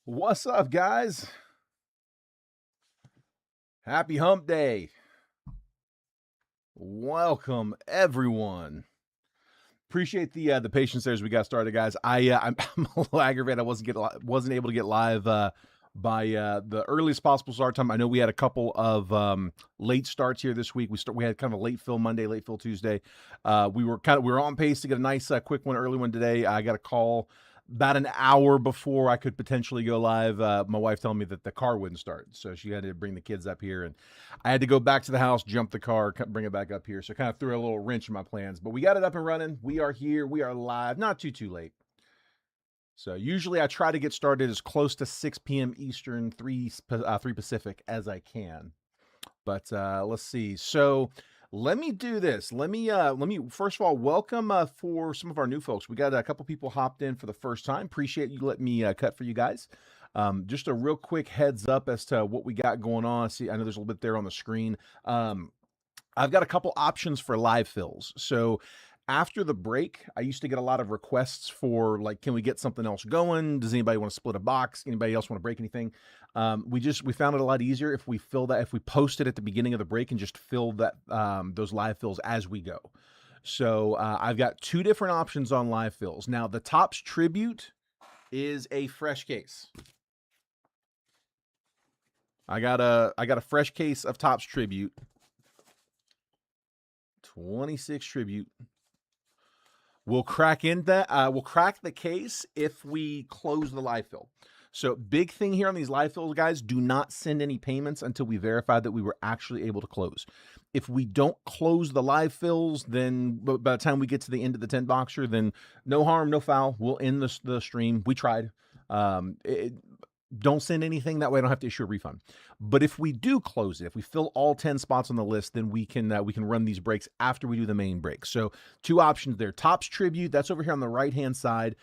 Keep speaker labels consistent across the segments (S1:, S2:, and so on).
S1: What's up, guys? Happy Hump Day. Welcome, everyone. Appreciate the patience there as we got started, guys. I'm a little aggravated. I wasn't able to get live by the earliest possible start time. I know we had a couple of late starts here this week. We had kind of a late fill Monday, late fill Tuesday. We were on pace to get a nice quick one, early one today. I got a call about an hour before I could potentially go live. My wife telling me that the car wouldn't start, so she had to bring the kids up here, and I had to go back to the house, jump the car, bring it back up here. So kind of threw a little wrench in my plans, but we got it up and running. We are here. We are live. Not too late. So usually I try to get started as close to 6 p.m. Eastern, 3 Pacific as I can. But let's see. So let me do this. Let me first of all welcome for some of our new folks. We got a couple people hopped in for the first time. Appreciate you letting me cut for you guys. Just a real quick heads up as to what we got going on. See, I know there's a little bit there on the screen. I've got a couple options for live fills. So after the break, I used to get a lot of requests for, like, can we get something else going? Does anybody want to split a box? Anybody else want to break anything? We found it a lot easier if we post it at the beginning of the break and just fill that those live fills as we go. So I've got two different options on live fills. Now, the Topps Tribute is a fresh case. I got a fresh case of Topps Tribute. 26 Tribute. We'll crack the case if we close the live fill. So big thing here on these live fills, guys, do not send any payments until we verify that we were actually able to close. If we don't close the live fills, then by the time we get to the end of the 10 boxer, then no harm, no foul. We'll end the stream. We tried. Don't send anything. That way I don't have to issue a refund. But if we do close it, if we fill all 10 spots on the list, then we can run these breaks after we do the main break. So two options there. Topps Tribute, that's over here on the right-hand side.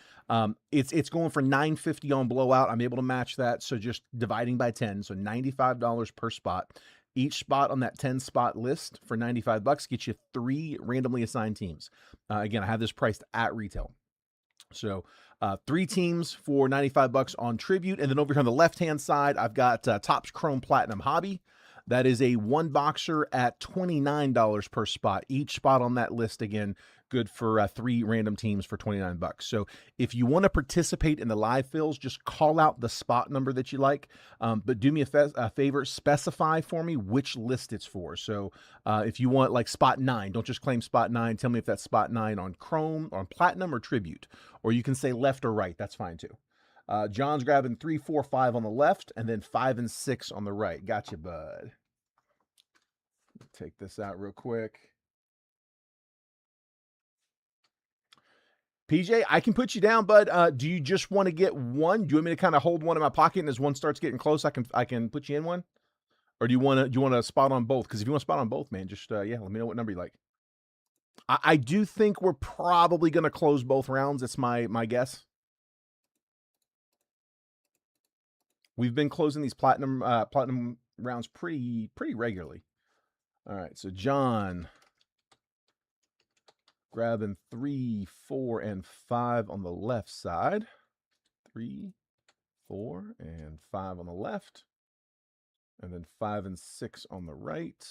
S1: It's going for $9.50 on blowout. I'm able to match that. So just dividing by 10. So $95 per spot. Each spot on that 10 spot list for $95 gets you 3 randomly assigned teams. Again, I have this priced at retail. So 3 teams for $95 on Tribute. And then over here on the left-hand side, I've got Topps Chrome Platinum Hobby. That is a 1 boxer at $29 per spot. Each spot on that list, again, good for 3 random teams for $29. So if you want to participate in the live fills, just call out the spot number that you like. But do me a favor, specify for me which list it's for. So if you want like spot 9, don't just claim spot 9. Tell me if that's spot 9 on Chrome, on Platinum, or Tribute. Or you can say left or right. That's fine too. John's grabbing 3, 4, 5 on the left, and then 5 and 6 on the right. Gotcha, bud. Take this out real quick. PJ, I can put you down, bud. Do you just want to get one? Do you want me to kind of hold one in my pocket, and as one starts getting close, I can put you in one? Or do you want to spot on both? Because if you want to spot on both, man, just let me know what number you like. I do think we're probably going to close both rounds. It's my guess. We've been closing these platinum rounds pretty regularly. All right, so John grabbing 3, 4, and 5 on the left side. 3, 4, and 5 on the left. And then 5 and 6 on the right.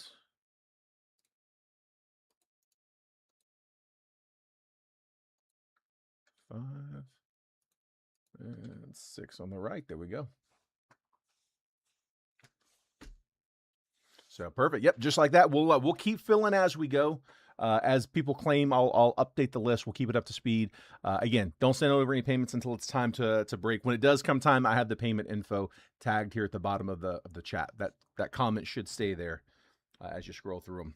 S1: 5 and 6 on the right. There we go. So perfect. Yep, just like that. We'll keep filling as we go. As people claim, I'll update the list. We'll keep it up to speed. Again, don't send over any payments until it's time to break. When it does come time, I have the payment info tagged here at the bottom of the chat. That comment should stay there as you scroll through them.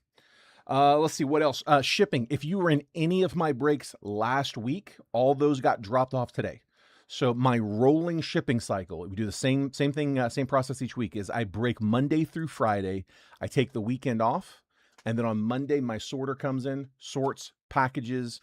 S1: Let's see what else. Shipping. If you were in any of my breaks last week, all those got dropped off today. So my rolling shipping cycle, we do the same thing, same process each week. Is I break Monday through Friday. I take the weekend off. And then on Monday, my sorter comes in, sorts, packages,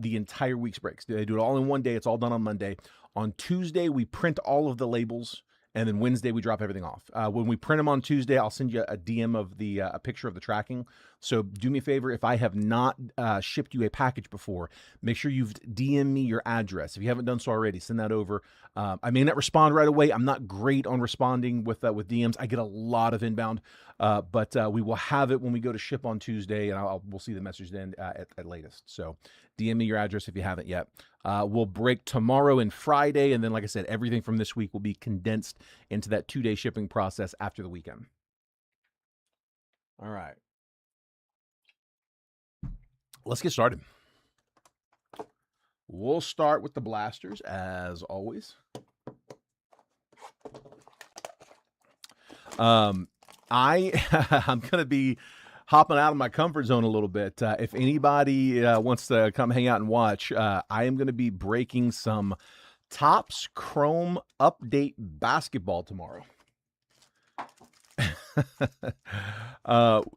S1: the entire week's breaks. They do it all in one day. It's all done on Monday. On Tuesday, we print all of the labels. And then Wednesday, we drop everything off. When we print them on Tuesday, I'll send you a DM of a picture of the tracking. So do me a favor, if I have not shipped you a package before, make sure you've DM me your address. If you haven't done so already, send that over. I may not respond right away. I'm not great on responding with DMs. I get a lot of inbound, but we will have it when we go to ship on Tuesday, and we'll see the message then at latest. So DM me your address if you haven't yet. We'll break tomorrow and Friday, and then, like I said, everything from this week will be condensed into that 2-day shipping process after the weekend. All right. Let's get started. We'll start with the blasters, as always. I'm going to be hopping out of my comfort zone a little bit. If anybody wants to come hang out and watch, I am going to be breaking some Topps Chrome Update basketball tomorrow.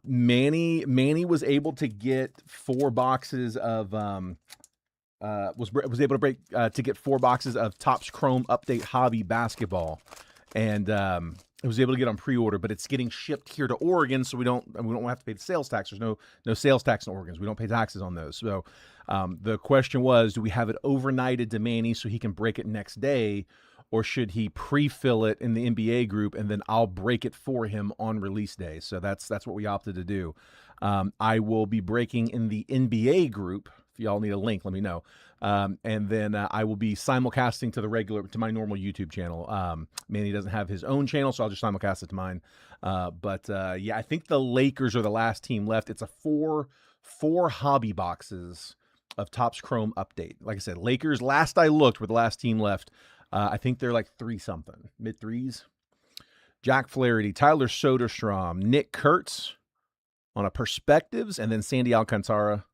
S1: Manny was able to get 4 boxes of was able to break to get 4 boxes of Topps Chrome Update Hobby basketball, and I was able to get on pre-order, but it's getting shipped here to Oregon, so we don't have to pay the sales tax. There's no sales tax in Oregon. So we don't pay taxes on those. So the question was, do we have it overnighted to Manny so he can break it next day, or should he pre-fill it in the NBA group and then I'll break it for him on release day? So that's what we opted to do. I will be breaking in the NBA group. If y'all need a link, let me know. And then I will be simulcasting to my normal YouTube channel. Manny doesn't have his own channel, so I'll just simulcast it to mine. Yeah, I think the Lakers are the last team left. It's a four hobby boxes of Topps Chrome Update. Like I said, Lakers, last I looked, were the last team left. I think they're like 3-something, mid-3s. Jack Flaherty, Tyler Soderstrom, Nick Kurtz on a Perspectives, and then Sandy Alcantara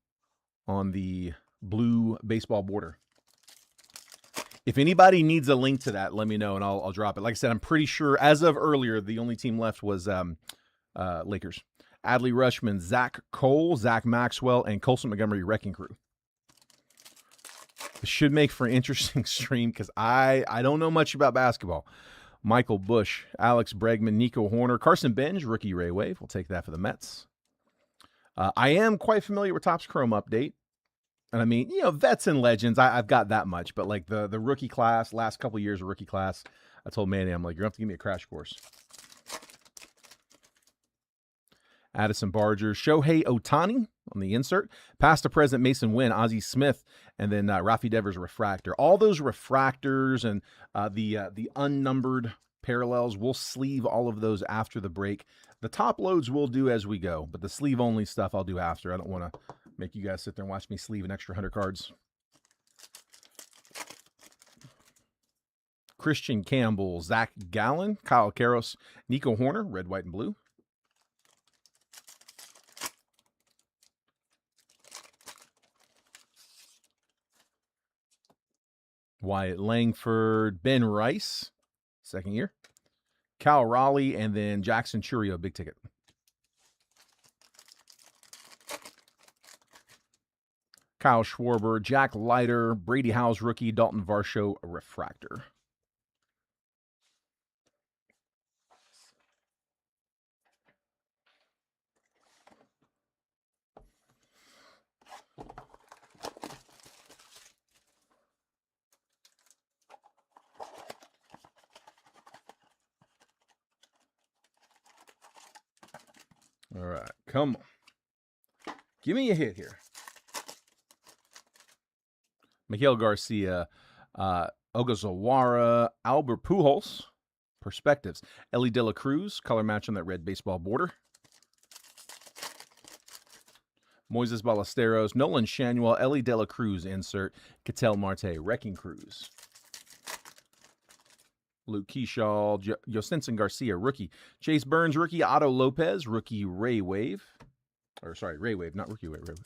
S1: on the blue baseball border. If anybody needs a link to that, let me know and I'll drop it. Like I said, I'm pretty sure as of earlier, the only team left was Lakers. Adley Rutschman, Zach Cole, Zach Maxwell, and Colson Montgomery Wrecking Crew. It should make for an interesting stream because I don't know much about basketball. Michael Bush, Alex Bregman, Nico Horner, Carson Benj, rookie Ray Wave. We'll take that for the Mets. I am quite familiar with Topps Chrome Update. And I mean, vets and legends, I've got that much. But like the rookie class, last couple of years of rookie class, I told Manny, I'm like, you're going to have to give me a crash course. Addison Barger, Shohei Ohtani on the insert. Past to present, Mason Wynn, Ozzie Smith, and then Rafi Devers refractor. All those refractors and the unnumbered parallels, we'll sleeve all of those after the break. The top loads we'll do as we go, but the sleeve-only stuff I'll do after. I don't want to make you guys sit there and watch me sleeve an extra 100 cards. Christian Campbell, Zach Gallen, Kyle Karros, Nico Horner, red, white, and blue. Wyatt Langford, Ben Rice, second year. Cal Raleigh, and then Jackson Churio, big ticket. Kyle Schwarber, Jack Leiter, Brady Howes, rookie, Dalton Varsho, refractor. All right, come on. Give me a hit here. Miguel Garcia, Ogazawara, Albert Pujols, Perspectives. Ellie De La Cruz, color match on that red baseball border. Moises Ballesteros, Nolan Shanuel, Ellie De La Cruz insert. Ketel Marte, Wrecking Crews. Luke Keyshaw, Yosinson Garcia, rookie. Chase Burns, rookie. Otto Lopez, rookie. Ray Wave. Or sorry, Ray Wave, not rookie Ray Wave.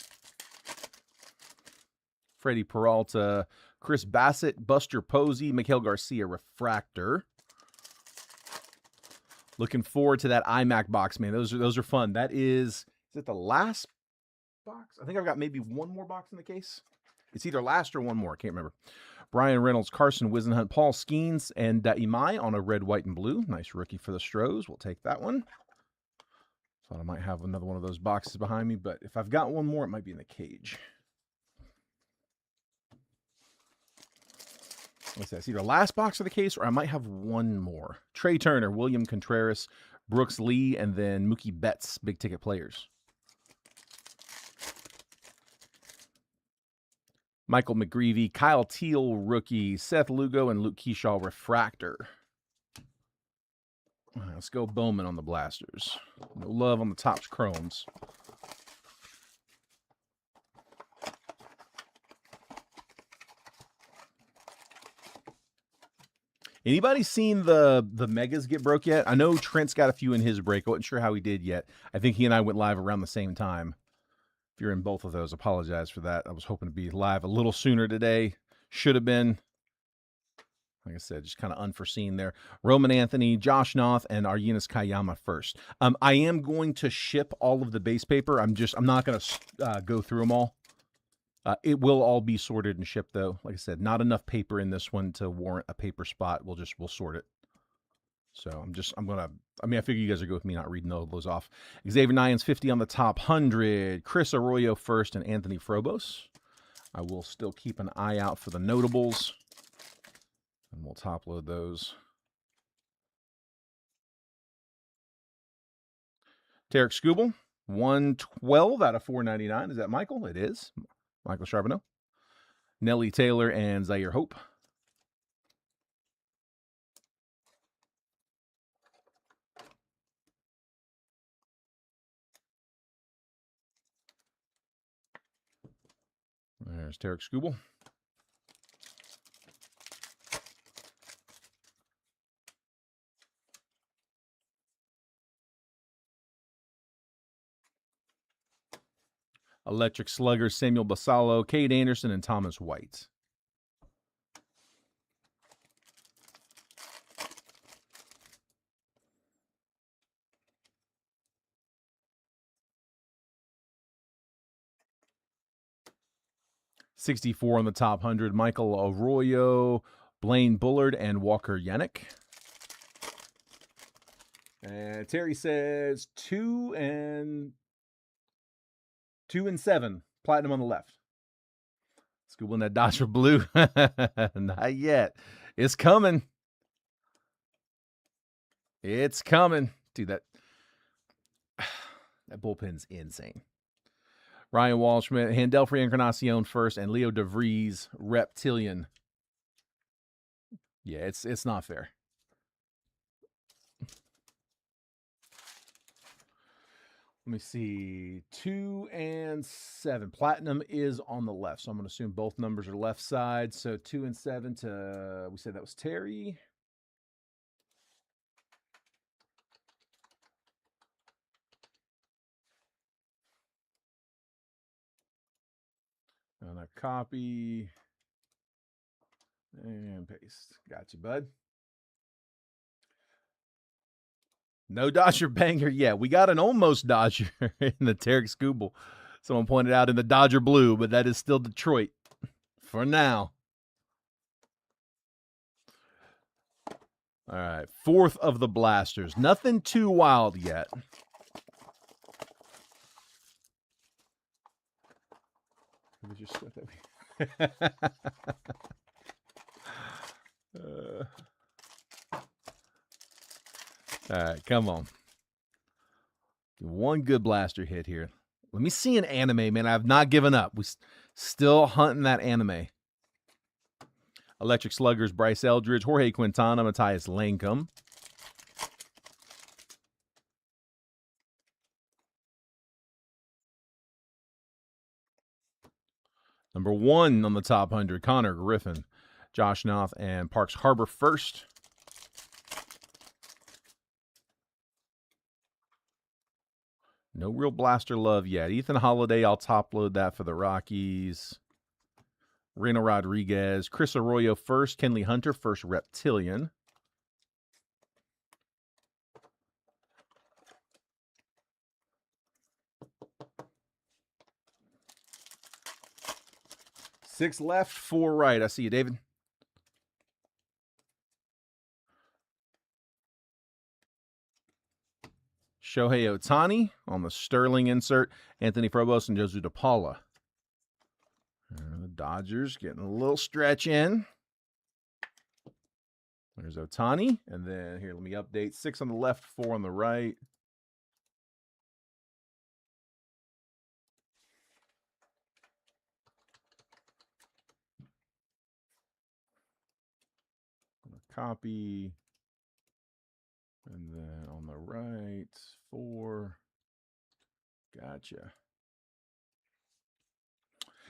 S1: Freddie Peralta, Chris Bassett, Buster Posey, Miguel Garcia, refractor. Looking forward to that iMac box, man. Those are fun. That is it the last box? I think I've got maybe one more box in the case. It's either last or one more. I can't remember. Brian Reynolds, Carson Wisenhunt, Paul Skeens, and Imai on a red, white, and blue. Nice rookie for the Stros. We'll take that one. Thought I might have another one of those boxes behind me, but if I've got one more, it might be in the cage. Let's see, it's either last box of the case or I might have one more. Trey Turner, William Contreras, Brooks Lee, and then Mookie Betts, big ticket players. Michael McGreevy, Kyle Teal, rookie, Seth Lugo, and Luke Keyshaw, refractor. Let's go Bowman on the Blasters. No love on the Topps Chromes. Anybody seen the Megas get broke yet? I know Trent's got a few in his break. I wasn't sure how he did yet. I think he and I went live around the same time. If you're in both of those, apologize for that. I was hoping to be live a little sooner today. Should have been. Like I said, just kind of unforeseen there. Roman Anthony, Josh Noth, and Aryenis Kayama first. I am going to ship all of the base paper. I'm not going to go through them all. It will all be sorted and shipped, though. Like I said, not enough paper in this one to warrant a paper spot. We'll sort it. So I figure you guys are good with me not reading all those off. Xavier Nyans 50 on the top 100. Chris Arroyo first and Anthony Frobos. I will still keep an eye out for the notables. And we'll top load those. Tarek Skubal, 112 out of 499. Is that Michael? It is. Michael Charbonneau. Nelly Taylor and Zaire Hope. There's Tarek Skubal. Electric Slugger, Samuel Basallo, Cade Anderson, and Thomas White. $64 on the top 100, Michael Arroyo, Blaine Bullard, and Walker Yannick. And Terry says 2 and 7. Platinum on the left. Scoobling that Dodger blue. Not yet. It's coming. It's coming. Dude, that bullpen's insane. Ryan Walshman, Handel for Encarnacion first, and Leo DeVries, Reptilian. Yeah, it's not fair. Let me see. 2 and 7. Platinum is on the left, so I'm going to assume both numbers are left side. So 2 and 7 to, we said that was Terry. And a copy. And paste. Got you, bud. No Dodger banger yet. We got an almost Dodger in the Tarek Skubal. Someone pointed out in the Dodger blue, but that is still Detroit for now. All right, 4th of the Blasters. Nothing too wild yet. All right, come on. One good blaster hit here. Let me see an anime, man. I have not given up. We still hunting that anime. Electric Sluggers, Bryce Eldridge, Jorge Quintana, Matthias Langcomb. Number 1 on the top 100, Connor Griffin, Josh Noth, and Parks Harbor first. No real blaster love yet. Ethan Holiday, I'll top load that for the Rockies. Reno Rodriguez, Chris Arroyo first, Kenley Hunter first, Reptilian. Six left, 4 right. I see you, David. Shohei Ohtani on the Sterling insert. Anthony Frobos and Josu DePaula. The Dodgers getting a little stretch in. There's Ohtani. And then here, let me update. 6 on the left, 4 on the right. Copy. And then on the right, 4. Gotcha.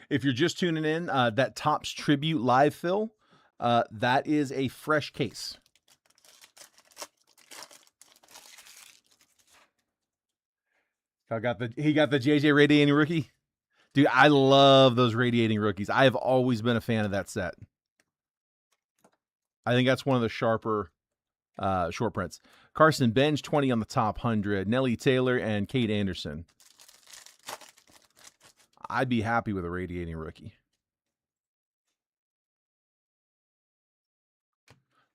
S1: If you're just tuning in, that Topps Tribute live fill, that is a fresh case. He got the JJ Radiating Rookie. Dude, I love those Radiating Rookies. I have always been a fan of that set. I think that's one of the sharper short prints. Carson Bench, 20 on the top 100. Nelly Taylor and Kate Anderson. I'd be happy with a Radiating Rookie.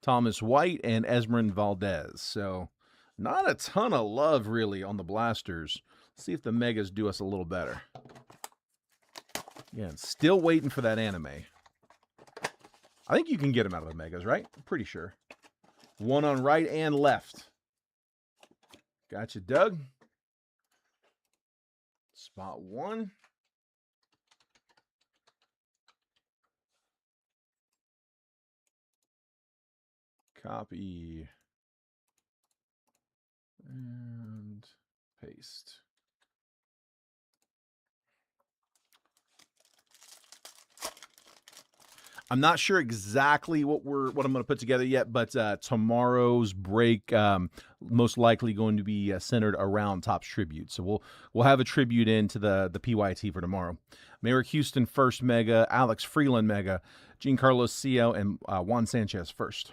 S1: Thomas White and Esmeralda Valdez. So not a ton of love, really, on the blasters. Let's see if the Megas do us a little better. Again, still waiting for that anime. I think you can get them out of the Megas, right? I'm pretty sure. 1 on right and left. Gotcha, Doug. Spot 1. Copy. And paste. I'm not sure exactly what I'm going to put together yet, but tomorrow's break most likely going to be centered around Topps Tribute. So we'll have a tribute into the PYT for tomorrow. Merrick Houston first mega, Alex Freeland mega, Giancarlo Cio and Juan Sanchez first.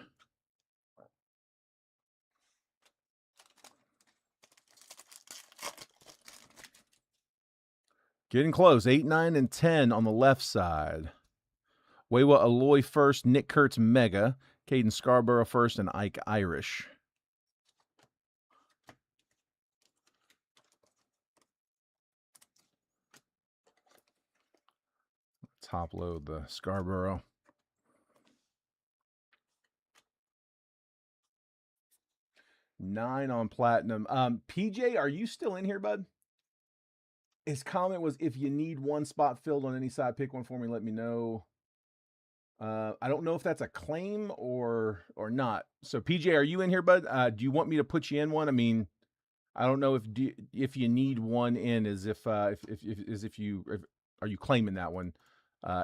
S1: Getting close. 8, 9, and 10 on the left side. Wewa Aloy first, Nick Kurtz mega, Caden Scarborough first, and Ike Irish. Top load the Scarborough. $9 on platinum. PJ, are you still in here, bud? His comment was, if you need one spot filled on any side, pick one for me, let me know. I don't know if that's a claim or not. So PJ, are you in here, bud? Do you want me to put you in one? I mean, I don't know if you need one in, as if are you claiming that one?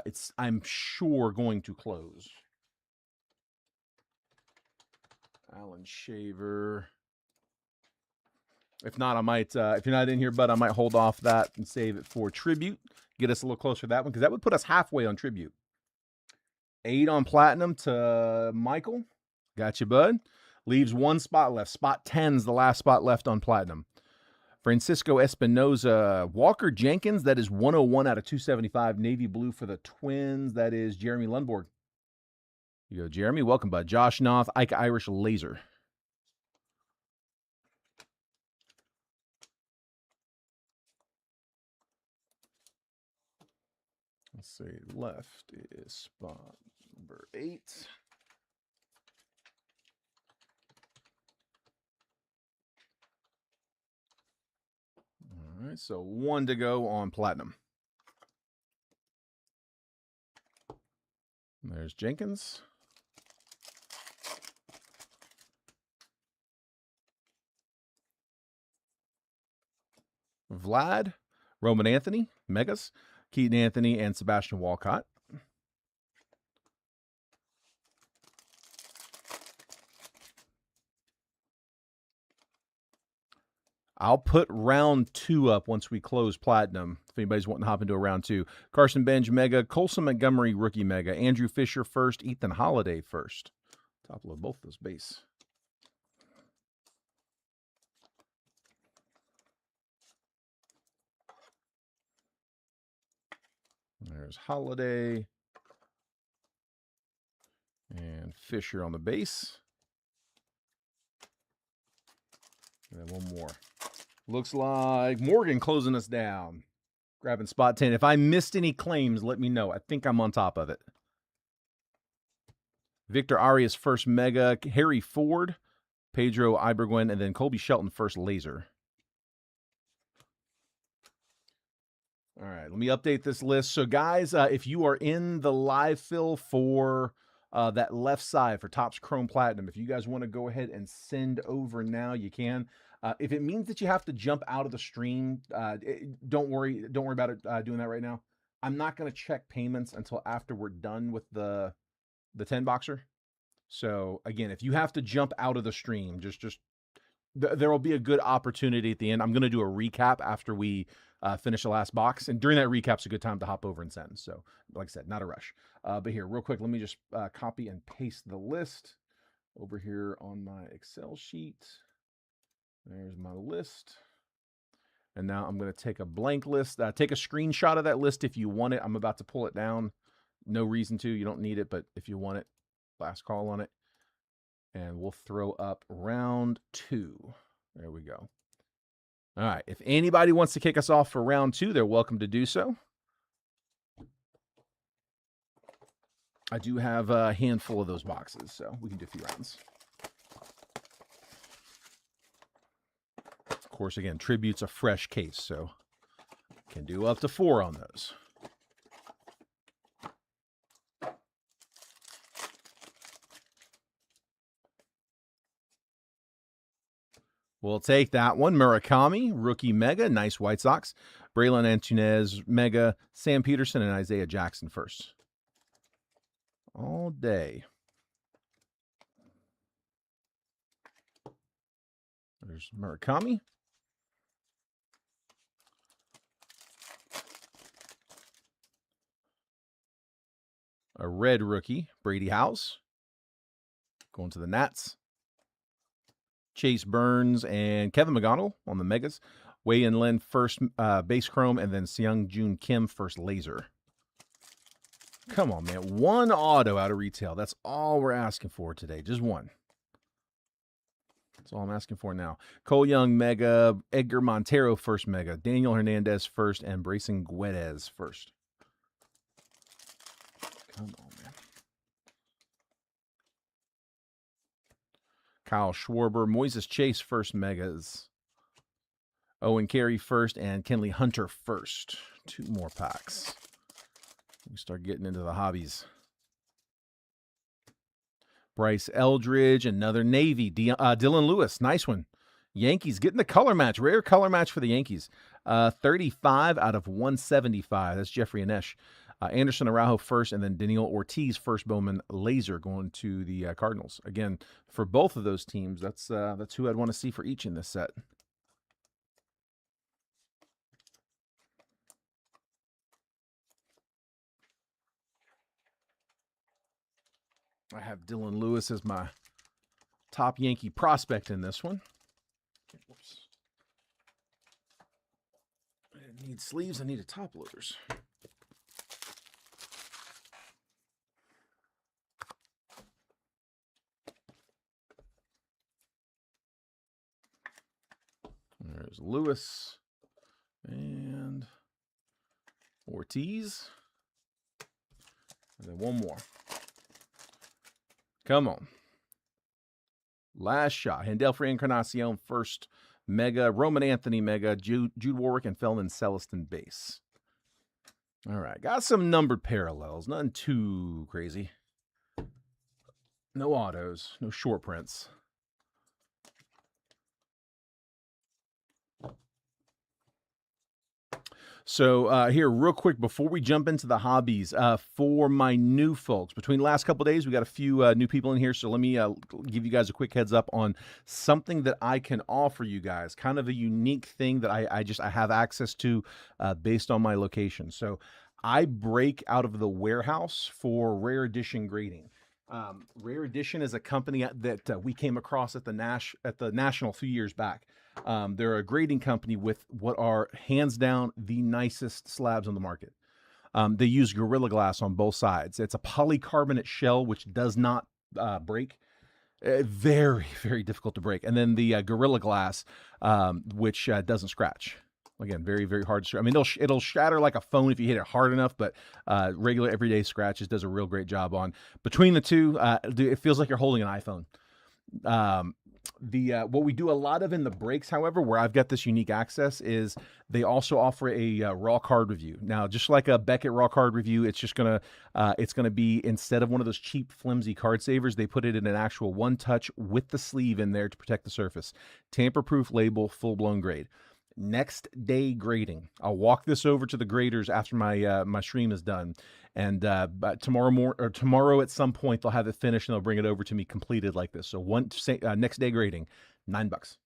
S1: It's, I'm sure, going to close. Alan Shaver. If not, I might, if you're not in here, bud, I might hold off that and save it for Tribute. Get us a little closer to that one, because that would put us halfway on Tribute. 8 on platinum to Michael. Gotcha, bud. Leaves 1 spot left. Spot 10's the last spot left on platinum. Francisco Espinoza. Walker Jenkins, that is 101 out of 275. Navy blue for the Twins. That is Jeremy Lundborg. You go, Jeremy. Welcome, bud. Josh Noth, Ike Irish laser. Let's see. Left is spot number 8. All right, so 1 to go on platinum. There's Jenkins. Vlad, Roman Anthony, Megas, Keaton Anthony, and Sebastian Walcott. I'll put round 2 up once we close platinum, if anybody's wanting to hop into a round 2. Carson Benj mega, Colson Montgomery rookie mega, Andrew Fisher first, Ethan Holiday first. Top load both those base. There's Holiday and Fisher on the base. And then one more. Looks like Morgan closing us down. Grabbing spot 10. If I missed any claims, let me know. I think I'm on top of it. Victor Arias first mega. Harry Ford, Pedro Iberguen, and then Colby Shelton first laser. All right, let me update this list. So, guys, if you are in the live fill for that left side for Topps Chrome Platinum, if you guys want to go ahead and send over now, you can. If it means that you have to jump out of the stream, don't worry about it doing that right now. I'm not going to check payments until after we're done with the 10 boxer. So again, if you have to jump out of the stream, just there will be a good opportunity at the end. I'm going to do a recap after we finish the last box, and during that recap's a good time to hop over and send. So, like I said, not a rush. But here, real quick, let me just copy and paste the list over here on my Excel sheet. There's my list. And now I'm going to take a blank list. Take a screenshot of that list if you want it. I'm about to pull it down. No reason to. You don't need it, but if you want it, last call on it. And we'll throw up round 2. There we go. All right. If anybody wants to kick us off for round 2, they're welcome to do so. I do have a handful of those boxes, so we can do a few rounds. Of course, again, Tribute's a fresh case, so can do up to 4 on those. We'll take that one. Murakami, rookie mega, nice White Sox. Braylon Antunez, mega. Sam Peterson and Isaiah Jackson first. All day. There's Murakami. A red rookie, Brady House. Going to the Nats. Chase Burns and Kevin McGonigal on the Megas. Wei-Yin Lin first base chrome, and then Seung Joon Kim first laser. Come on, man. 1 auto out of retail. That's all we're asking for today. Just 1. That's all I'm asking for now. Cole Young mega. Edgar Montero first mega. Daniel Hernandez first, and Brayson Guedes first. Come on, man. Kyle Schwarber, Moises Chase first megas. Owen Carey first, and Kenley Hunter first. 2 more packs. We start getting into the hobbies. Bryce Eldridge, another Navy. Dylan Lewis, nice one. Yankees getting the color match. Rare color match for the Yankees. 35 out of 175. That's Jeffrey Anesh. Anderson Araujo first, and then Daniel Ortiz first Bowman laser going to the Cardinals. Again, for both of those teams, that's who I'd want to see for each in this set. I have Dylan Lewis as my top Yankee prospect in this one. Whoops. I didn't need sleeves. I needed top loaders. There's Lewis and Ortiz. And then 1 more. Come on. Last shot. Hendel for Encarnacion first mega. Roman Anthony mega. Jude Warwick and Felman Celestin base. All right. Got some numbered parallels. Nothing too crazy. No autos. No short prints. So here, real quick, before we jump into the hobbies, for my new folks, between the last couple of days, we got a few new people in here. So let me give you guys a quick heads up on something that I can offer you guys, kind of a unique thing that I have access to based on my location. So I break out of the warehouse for Rare Edition grading. Rare Edition is a company that we came across at the National a few years back. They're a grading company with what are hands down the nicest slabs on the market. They use Gorilla Glass on both sides. It's a polycarbonate shell which does not break. Very, very difficult to break. And then the Gorilla Glass, which doesn't scratch. Again, very, very hard to scratch. I mean, it'll shatter like a phone if you hit it hard enough, but regular everyday scratches does a real great job on. Between the two, it feels like you're holding an iPhone. What we do a lot of in the breaks, however, where I've got this unique access, is they also offer a raw card review. Now, just like a Beckett raw card review, it's just gonna be, instead of one of those cheap flimsy card savers, they put it in an actual one touch with the sleeve in there to protect the surface. Tamper proof label, full blown grade. Next day grading. I'll walk this over to the graders after my my stream is done, and but tomorrow at some point they'll have it finished and they'll bring it over to me completed like this. So next day grading, $9.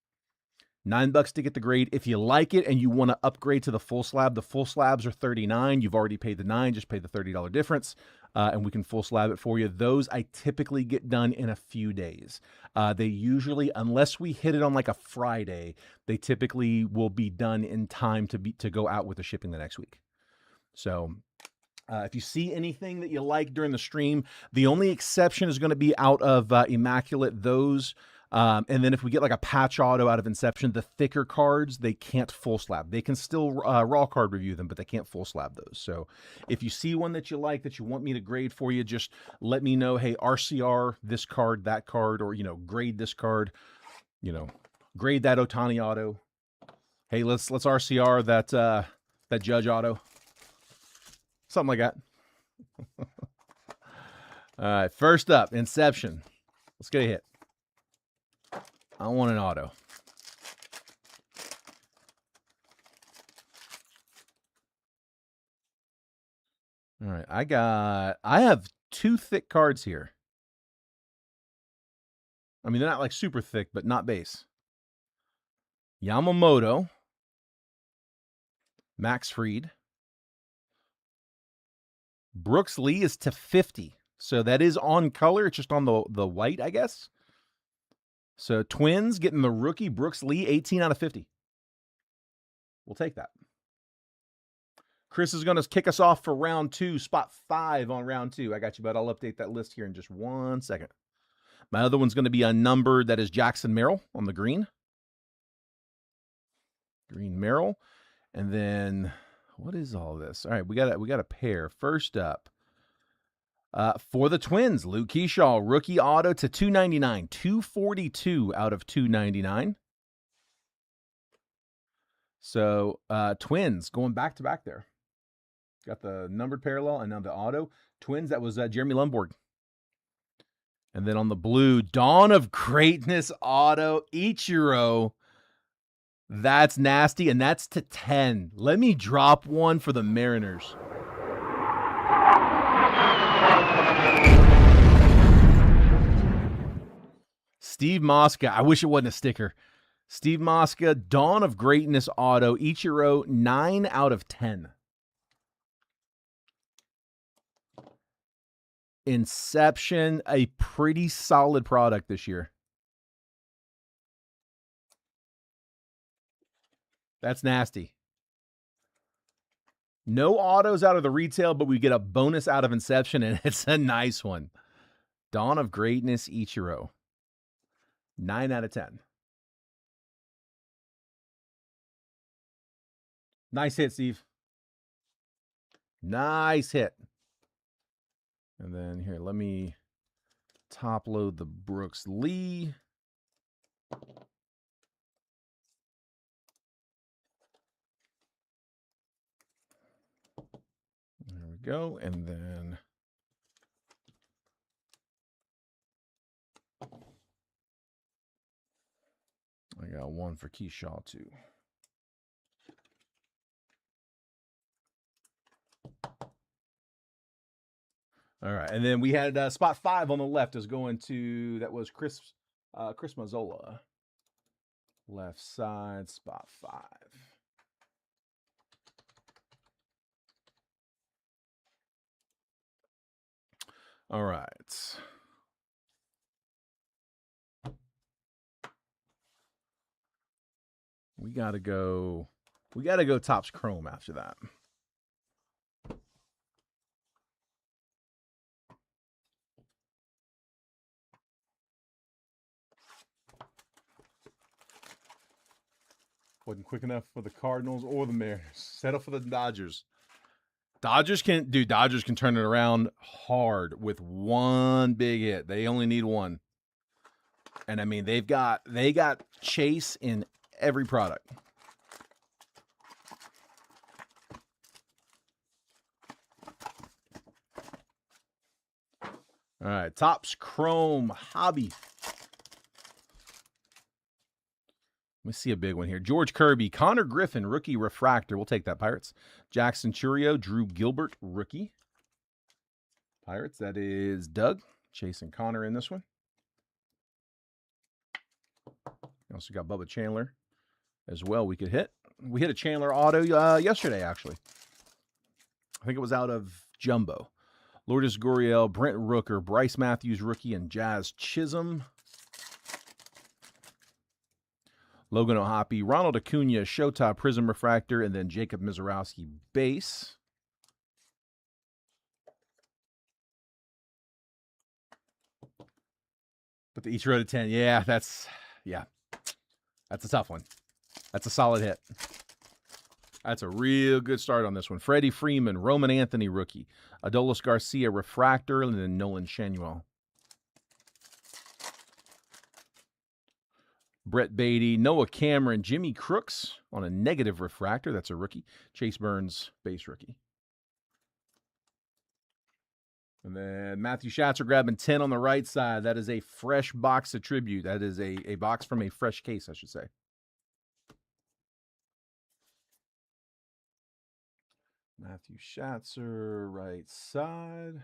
S1: $9 to get the grade. If you like it and you want to upgrade to the full slab, the full slabs are $39. You've already paid the $9, just pay the $30 difference, and we can full slab it for you. Those I typically get done in a few days. They usually, unless we hit it on like a Friday, they typically will be done in time to go out with the shipping the next week. So if you see anything that you like during the stream, the only exception is going to be out of Immaculate. Those. And then if we get like a patch auto out of Inception, the thicker cards, they can't full slab. They can still raw card review them, but they can't full slab those. So if you see one that you like, that you want me to grade for you, just let me know, hey, RCR, this card, that card, or, grade this card, grade that Otani auto. Hey, let's RCR that Judge auto. Something like that. All right, first up, Inception. Let's get a hit. I want an auto. All right, I have two thick cards here. I mean, they're not like super thick, but not base. Yamamoto, Max Fried. Brooks Lee is to 50. So that is on color. It's just on the white, I guess. So Twins getting the rookie Brooks Lee, 18 out of 50. We'll take that. Chris is going to kick us off for round 2, spot 5 on round 2. I got you, bud. I'll update that list here in just 1 second. My other one's going to be unnumbered. That is Jackson Merrill on the green. Green Merrill. And then what is all this? All right, we got a pair. First up, for the Twins, Luke Keyshaw, rookie auto to 299, 242 out of 299. So Twins going back to back there. Got the numbered parallel and now the auto. Twins, that was Jeremy Lundborg. And then on the blue, Dawn of Greatness auto, Ichiro. That's nasty, and that's to 10. Let me drop one for the Mariners. Steve Mosca. I wish it wasn't a sticker. Steve Mosca, Dawn of Greatness auto, Ichiro, 9 out of 10. Inception, a pretty solid product this year. That's nasty. No autos out of the retail, but we get a bonus out of Inception, and it's a nice one. Dawn of Greatness, Ichiro. 9 out of 10. Nice hit, Steve. Nice hit. And then here, let me top load the Brooks Lee. There we go. And then I got one for Keyshaw too. All right, and then we had spot 5 on the left is going to, that was Chris Mazzola. Left side, spot 5. All right. We gotta go Topps Chrome after that. Wasn't quick enough for the Cardinals or the Mariners. Settle for the Dodgers. Dodgers can turn it around hard with one big hit. They only need one. And I mean, they got Chase in every product. All right, Topps Chrome Hobby. Let me see a big one here. George Kirby, Connor Griffin, rookie refractor. We'll take that, Pirates. Jackson Churio, Drew Gilbert, rookie. Pirates, that is Doug. Chase and Connor in this one. Also got Bubba Chandler as well we could hit. We hit a Chandler auto yesterday, actually. I think it was out of Jumbo. Lourdes Gurriel, Brent Rooker, Bryce Matthews, rookie, and Jazz Chisholm. Logan O'Hoppe, Ronald Acuna, Showtime Prism Refractor, and then Jacob Mizorowski base. But the each row to 10, yeah, that's a tough one. That's a solid hit. That's a real good start on this one. Freddie Freeman, Roman Anthony, rookie. Adolis Garcia, refractor, and then Nolan Shanuel. Brett Beatty, Noah Cameron, Jimmy Crooks on a negative refractor. That's a rookie. Chase Burns, base rookie. And then Matthew Schatzer grabbing 10 on the right side. That is a fresh box of tribute. That is a box from a fresh case, I should say. Matthew Schatzer, right side.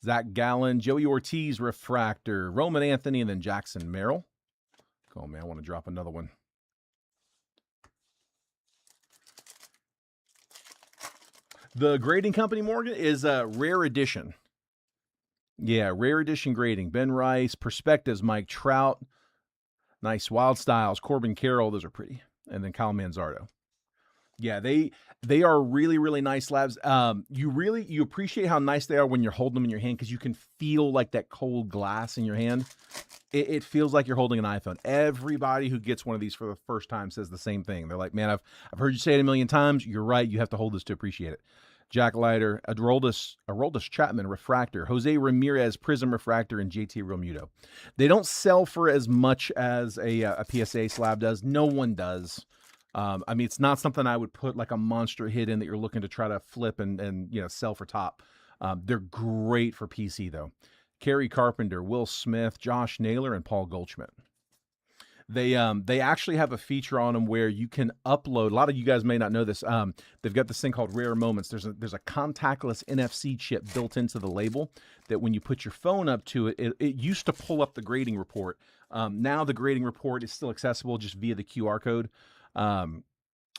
S1: Zach Gallen, Joey Ortiz, refractor, Roman Anthony, and then Jackson Merrill. Oh, man, I want to drop another one. The grading company, Morgan, is a rare edition. Yeah, rare edition grading. Ben Rice, Perspectives, Mike Trout. Nice. Wild Styles, Corbin Carroll. Those are pretty. And then Kyle Manzardo. Yeah, they are really, really nice slabs. You appreciate how nice they are when you're holding them in your hand because you can feel like that cold glass in your hand. It feels like you're holding an iPhone. Everybody who gets one of these for the first time says the same thing. They're like, man, I've heard you say it a million times. You're right. You have to hold this to appreciate it. Jack Leiter, Aroldis Chapman, refractor, Jose Ramirez, Prism refractor, and JT Realmuto. They don't sell for as much as a PSA slab does. No one does. I mean, it's not something I would put like a monster hit in that you're looking to try to flip and sell for top. They're great for PC though. Kerry Carpenter, Will Smith, Josh Naylor, and Paul Goldschmidt. They actually have a feature on them where you can upload. A lot of you guys may not know this. They've got this thing called Rare Moments. There's a contactless NFC chip built into the label that when you put your phone up to it, it used to pull up the grading report. Now the grading report is still accessible just via the QR code,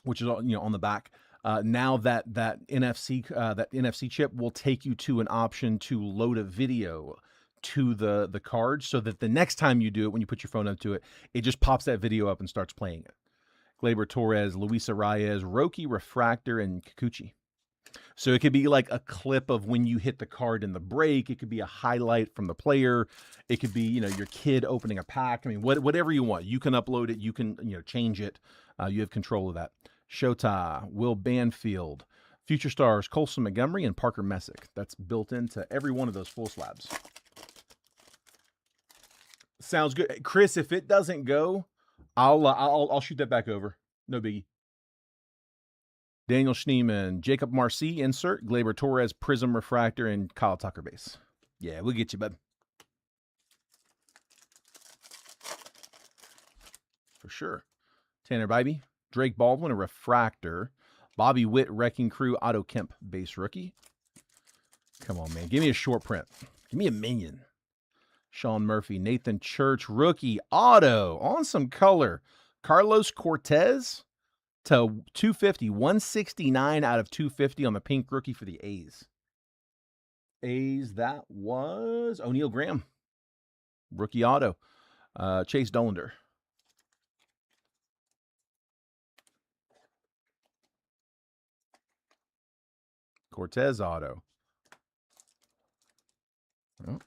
S1: which is on the back. Now that NFC chip will take you to an option to load a video to the card so that the next time you do it, when you put your phone up to it, it just pops that video up and starts playing it. Gleyber Torres, Luis Arias, Roki, Refractor, and Kikuchi. So it could be like a clip of when you hit the card in the break. It could be a highlight from the player. It could be, your kid opening a pack. I mean, whatever you want. You can upload it. You can, change it. You have control of that. Shota, Will Banfield, Future Stars, Colson Montgomery, and Parker Messick. That's built into every one of those full slabs. Sounds good. Chris, if it doesn't go, I'll shoot that back over. No biggie. Daniel Schneeman, Jacob Marcy, insert, Gleyber Torres, Prism Refractor, and Kyle Tucker base. Yeah, we'll get you, bud. For sure. Tanner Bybee, Drake Baldwin, a refractor. Bobby Witt, Wrecking Crew, Otto Kemp, base rookie. Come on, man. Give me a short print. Give me a minion. Sean Murphy, Nathan Church, rookie, auto, on some color. Carlos Cortez to 250, 169 out of 250 on the pink rookie for the A's. That was O'Neal Graham, rookie auto. Chase Dollander. Cortez auto. Oh.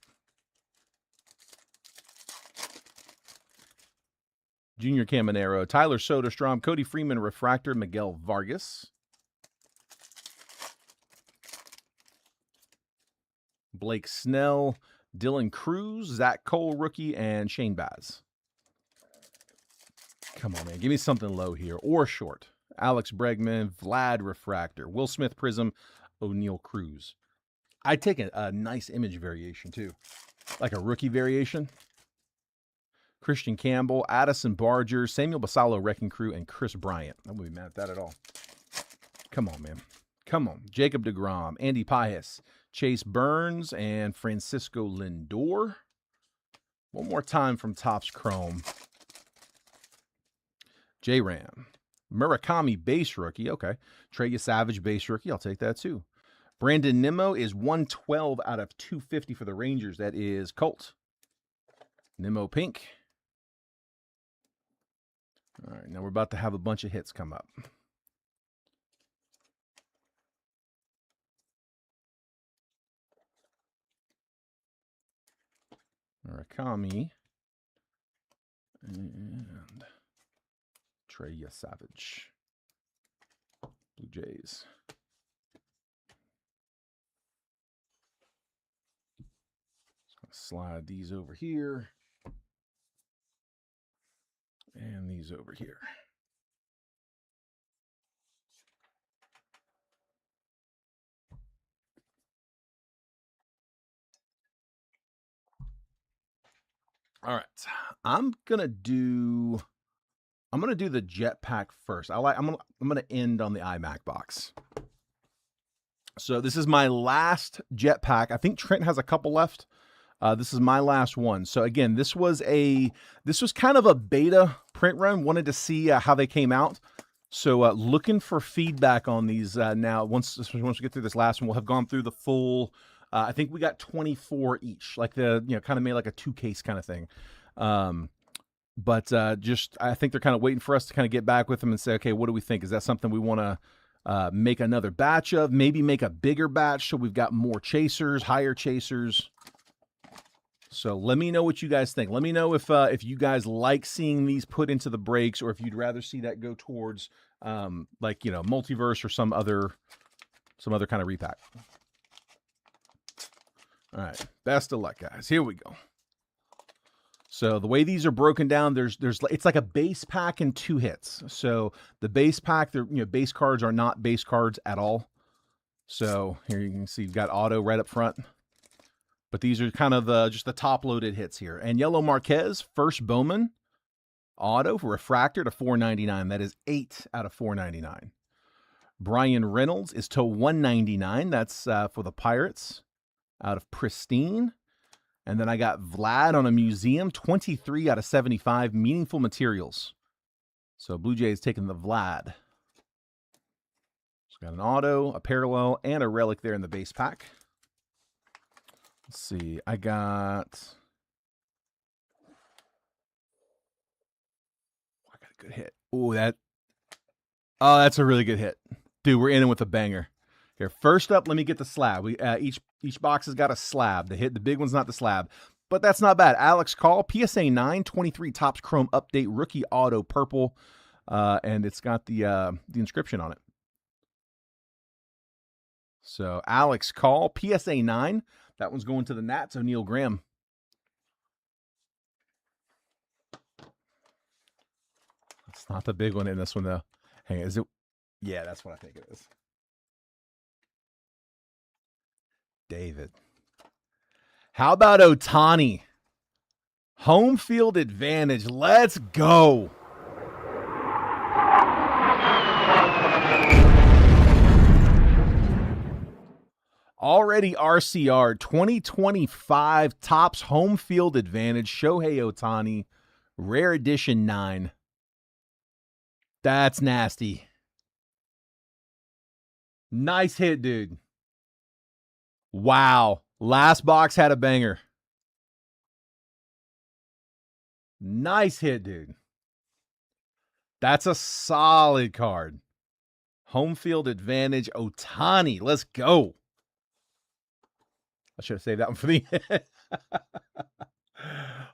S1: Junior Caminero, Tyler Soderstrom, Cody Freeman refractor, Miguel Vargas. Blake Snell, Dylan Cruz, Zach Cole rookie, and Shane Baz. Come on, man. Give me something low here or short. Alex Bregman, Vlad refractor, Will Smith prism, O'Neal Cruz. I'd take a nice image variation too, like a rookie variation. Christian Campbell, Addison Barger, Samuel Basallo Wrecking Crew, and Chris Bryant. I wouldn't be mad at that at all. Come on, man. Come on. Jacob deGrom, Andy Pajes, Chase Burns, and Francisco Lindor. One more time from Topps Chrome. J-Ram. Murakami base rookie. Okay. Trey Savage base rookie. I'll take that too. Brandon Nimmo is 112 out of 250 for the Rangers. That is Colt. Nimmo pink. All right, now we're about to have a bunch of hits come up. Murakami and Trey Savage. Blue Jays. Slide these over here. And these over here. All right. I'm gonna do the Jetpack first. I'm gonna end on the iMac box. So this is my last Jetpack. I think Trent has a couple left. This is my last one. So again, this was kind of a beta print run. Wanted to see how they came out. So looking for feedback on these now. Once we get through this last one, we'll have gone through the full. I think we got 24 each, like kind of made like a 2-case kind of thing. But I think they're kind of waiting for us to kind of get back with them and say, okay, what do we think? Is that something we want to make another batch of? Maybe make a bigger batch so we've got more chasers, higher chasers. So let me know what you guys think. Let me know if you guys like seeing these put into the breaks, or if you'd rather see that go towards multiverse or some other kind of repack. All right, best of luck, guys. Here we go. So the way these are broken down, it's like a base pack and 2 hits. So the base pack, base cards are not base cards at all. So here you can see you've got auto right up front. But these are kind of just the top-loaded hits here. And Yellow Marquez, first Bowman, auto, refractor to 499. That is 8 out of 499. Brian Reynolds is to 199. That's for the Pirates out of Pristine. And then I got Vlad on a museum, 23 out of 75, meaningful materials. So Blue Jays taking the Vlad. So got an auto, a parallel, and a relic there in the base pack. Let's see. I got a good hit. Oh, that's a really good hit. Dude, we're in with a banger. Here, first up, let me get the slab. We each box has got a slab. The big one's not the slab, but that's not bad. Alex Call, PSA 9, 23 Topps Chrome Update, rookie auto purple, and it's got the inscription on it. So Alex Call, PSA 9. That one's going to the Nats, O'Neal Graham. It's not the big one in this one, though. Hang on, is it? Yeah, that's what I think it is. David. How about Ohtani? Home field advantage. Let's go. Already RCR 2025 Topps home field advantage. Shohei Ohtani, rare edition 9. That's nasty. Nice hit, dude. Wow. Last box had a banger. Nice hit, dude. That's a solid card. Home field advantage, Ohtani. Let's go. I should have saved that one for the end.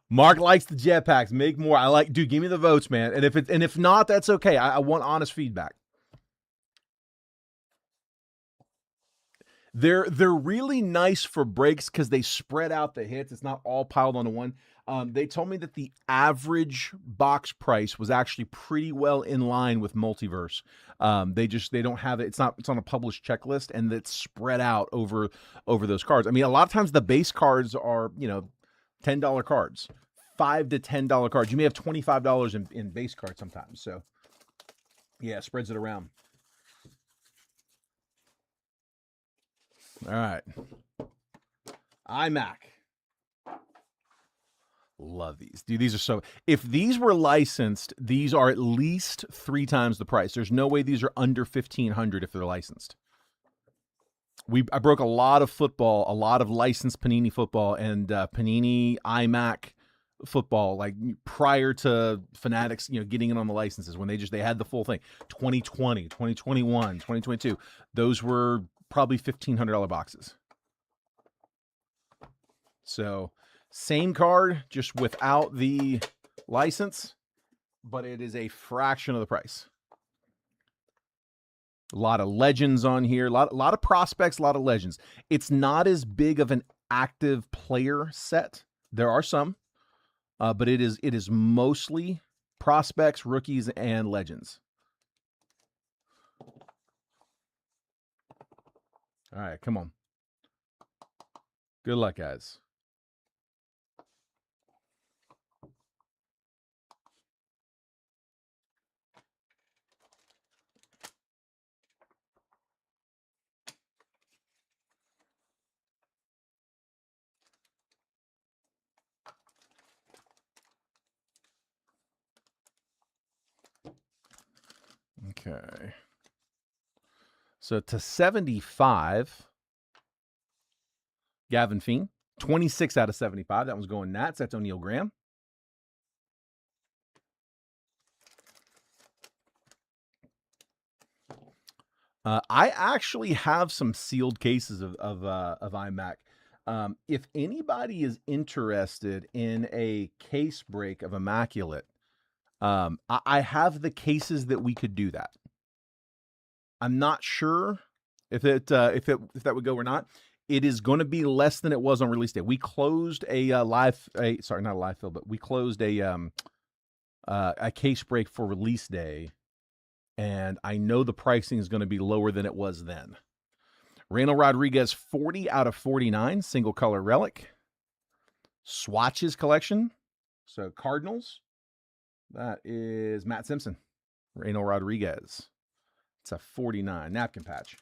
S1: Mark likes the jetpacks. Make more. I like, dude, give me the votes, man. And if not, that's okay. I want honest feedback. They're really nice for breaks because they spread out the hits. It's not all piled onto one. They told me that the average box price was actually pretty well in line with Multiverse. They don't have it. It's on a published checklist, and it's spread out over those cards. I mean, a lot of times the base cards are $10 cards, $5 to $10 cards. You may have $25 in base cards sometimes. So yeah, spreads it around. All right. iMac. Love these. Dude, these are so... If these were licensed, these are at least 3 times the price. There's no way these are under $1,500 if they're licensed. I broke a lot of football, a lot of licensed Panini football, and Panini iMac football, like prior to Fanatics, getting in on the licenses, when they had the full thing. 2020, 2021, 2022. Those were probably $1,500 boxes. So same card, just without the license, but it is a fraction of the price. A lot of legends on here, a lot of prospects, a lot of legends. It's not as big of an active player set. There are some, but it is mostly prospects, rookies, and legends. All right, come on. Good luck, guys. Okay. So to 75, Gavin Feen. 26 out of 75. That one's going Nats. That's O'Neal Graham. I actually have some sealed cases of iMac. If anybody is interested in a case break of Immaculate, I have the cases that we could do that. I'm not sure if that would go or not. It is going to be less than it was on release day. We closed not a live fill, but we closed a case break for release day, and I know the pricing is going to be lower than it was then. Reynold Rodriguez, 40 out of 49, single color relic. Swatches collection. So Cardinals. That is Matt Simpson. Reynold Rodriguez. It's a 49 napkin patch.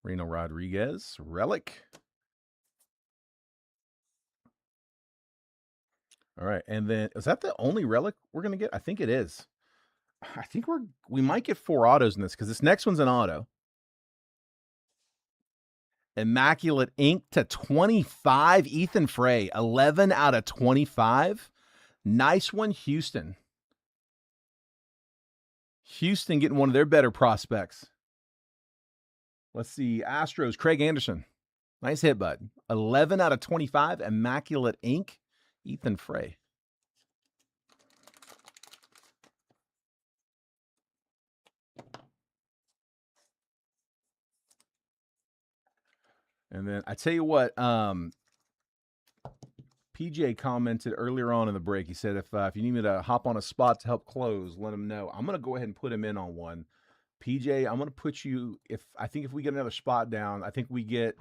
S1: Reynold Rodriguez, relic. All right, and then is that the only relic we're gonna get? I think it is. I think we might get 4 autos in this because this next one's an auto. Immaculate Ink to 25, Ethan Frey, 11 out of 25. Nice one, Houston. Houston getting one of their better prospects. Let's see, Astros, Craig Anderson. Nice hit, bud. 11 out of 25, Immaculate Ink, Ethan Frey. And then I tell you what, PJ commented earlier on in the break. He said, if you need me to hop on a spot to help close, let him know. I'm going to go ahead and put him in on one. PJ, I'm going to put you, if we get another spot down, I think we get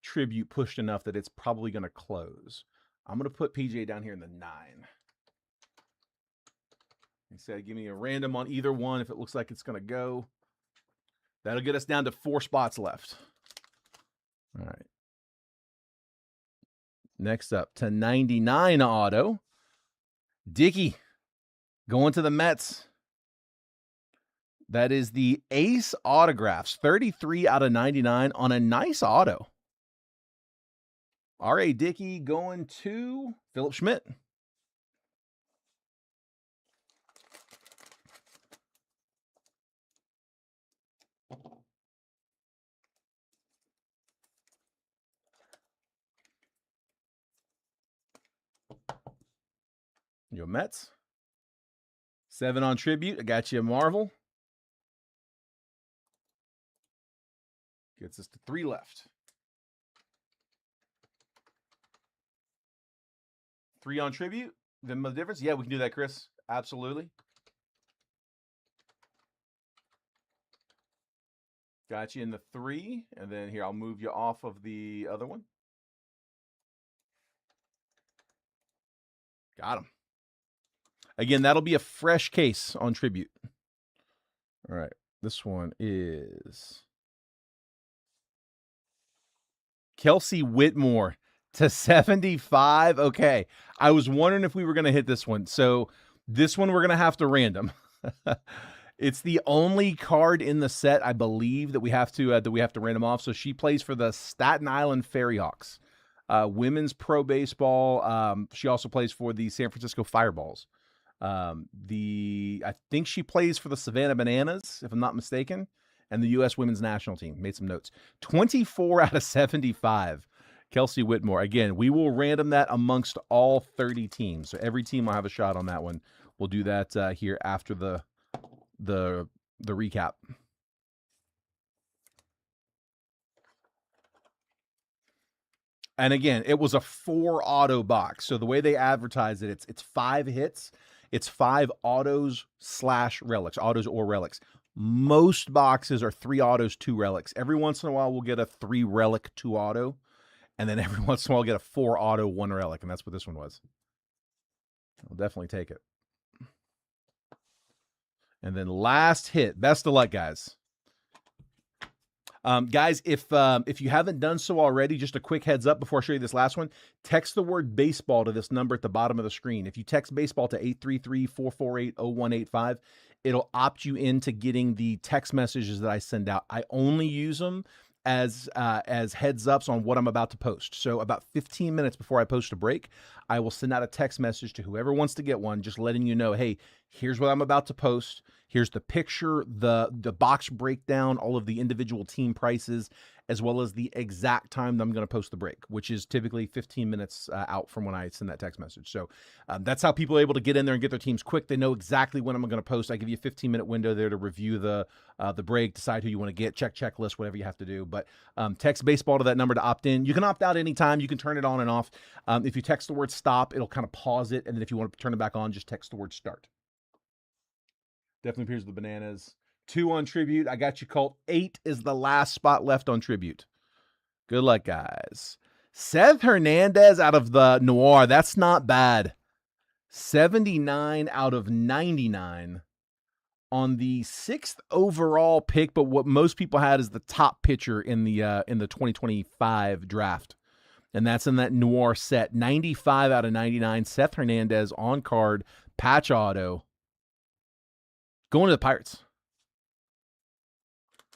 S1: tribute pushed enough that it's probably going to close. I'm going to put PJ down here in the 9. He said, give me a random on either one if it looks like it's going to go. That'll get us down to 4 spots left. All right. Next up, to 99 auto. Dickey going to the Mets. That is the Ace Autographs, 33 out of 99 on a nice auto. R.A. Dickey going to Philip Schmidt. Your Mets. 7 on Tribute. I got you a Marvel. Gets us to 3 left. 3 on Tribute. Then the difference? Yeah, we can do that, Chris. Absolutely. Got you in the 3. And then here, I'll move you off of the other one. Got him. Again, that'll be a fresh case on Tribute. All right. This one is Kelsey Whitmore to 75. Okay. I was wondering if we were going to hit this one. So this one we're going to have to random. It's the only card in the set, I believe, that we have to random off. So she plays for the Staten Island Fairyhawks, women's pro baseball. She also plays for the San Francisco Fireballs. I think she plays for the Savannah Bananas, if I'm not mistaken, and the U.S. women's national team. Made some notes. 24 out of 75. Kelsey Whitmore. Again, we will random that amongst all 30 teams. So every team will have a shot on that one. We'll do that here after the recap. And again, it was a 4 auto box. So the way they advertise it, it's 5 hits. It's 5 autos / relics, autos or relics. Most boxes are 3 autos, 2 relics. Every once in a while, we'll get a 3 relic, 2 auto. And then every once in a while, we'll get a 4 auto, 1 relic. And that's what this one was. I'll definitely take it. And then last hit. Best of luck, guys. Guys, if you haven't done so already, just a quick heads up before I show you this last one. Text the word baseball to this number at the bottom of the screen. If you text baseball to 833-448-0185, it'll opt you into getting the text messages that I send out. I only use them as heads ups on what I'm about to post. So about 15 minutes before I post a break, I will send out a text message to whoever wants to get one, just letting you know, hey, here's what I'm about to post. Here's the picture, the box breakdown, all of the individual team prices, as well as the exact time that I'm going to post the break, which is typically 15 minutes out from when I send that text message. So that's how people are able to get in there and get their teams quick. They know exactly when I'm going to post. I give you a 15-minute window there to review the break, decide who you want to get, checklist, whatever you have to do. But text baseball to that number to opt in. You can opt out anytime. You can turn it on and off. If you text the word stop, it'll kind of pause it. And then if you want to turn it back on, just text the word start. Definitely appears with the Bananas. 2 on Tribute. I got you, Colt. 8 is the last spot left on Tribute. Good luck, guys. Seth Hernandez out of the Noir. That's not bad. 79 out of 99 on the 6th overall pick, but what most people had is the top pitcher in the 2025 draft. And that's in that Noir set. 95 out of 99. Seth Hernandez on card. Patch auto. Going to the Pirates.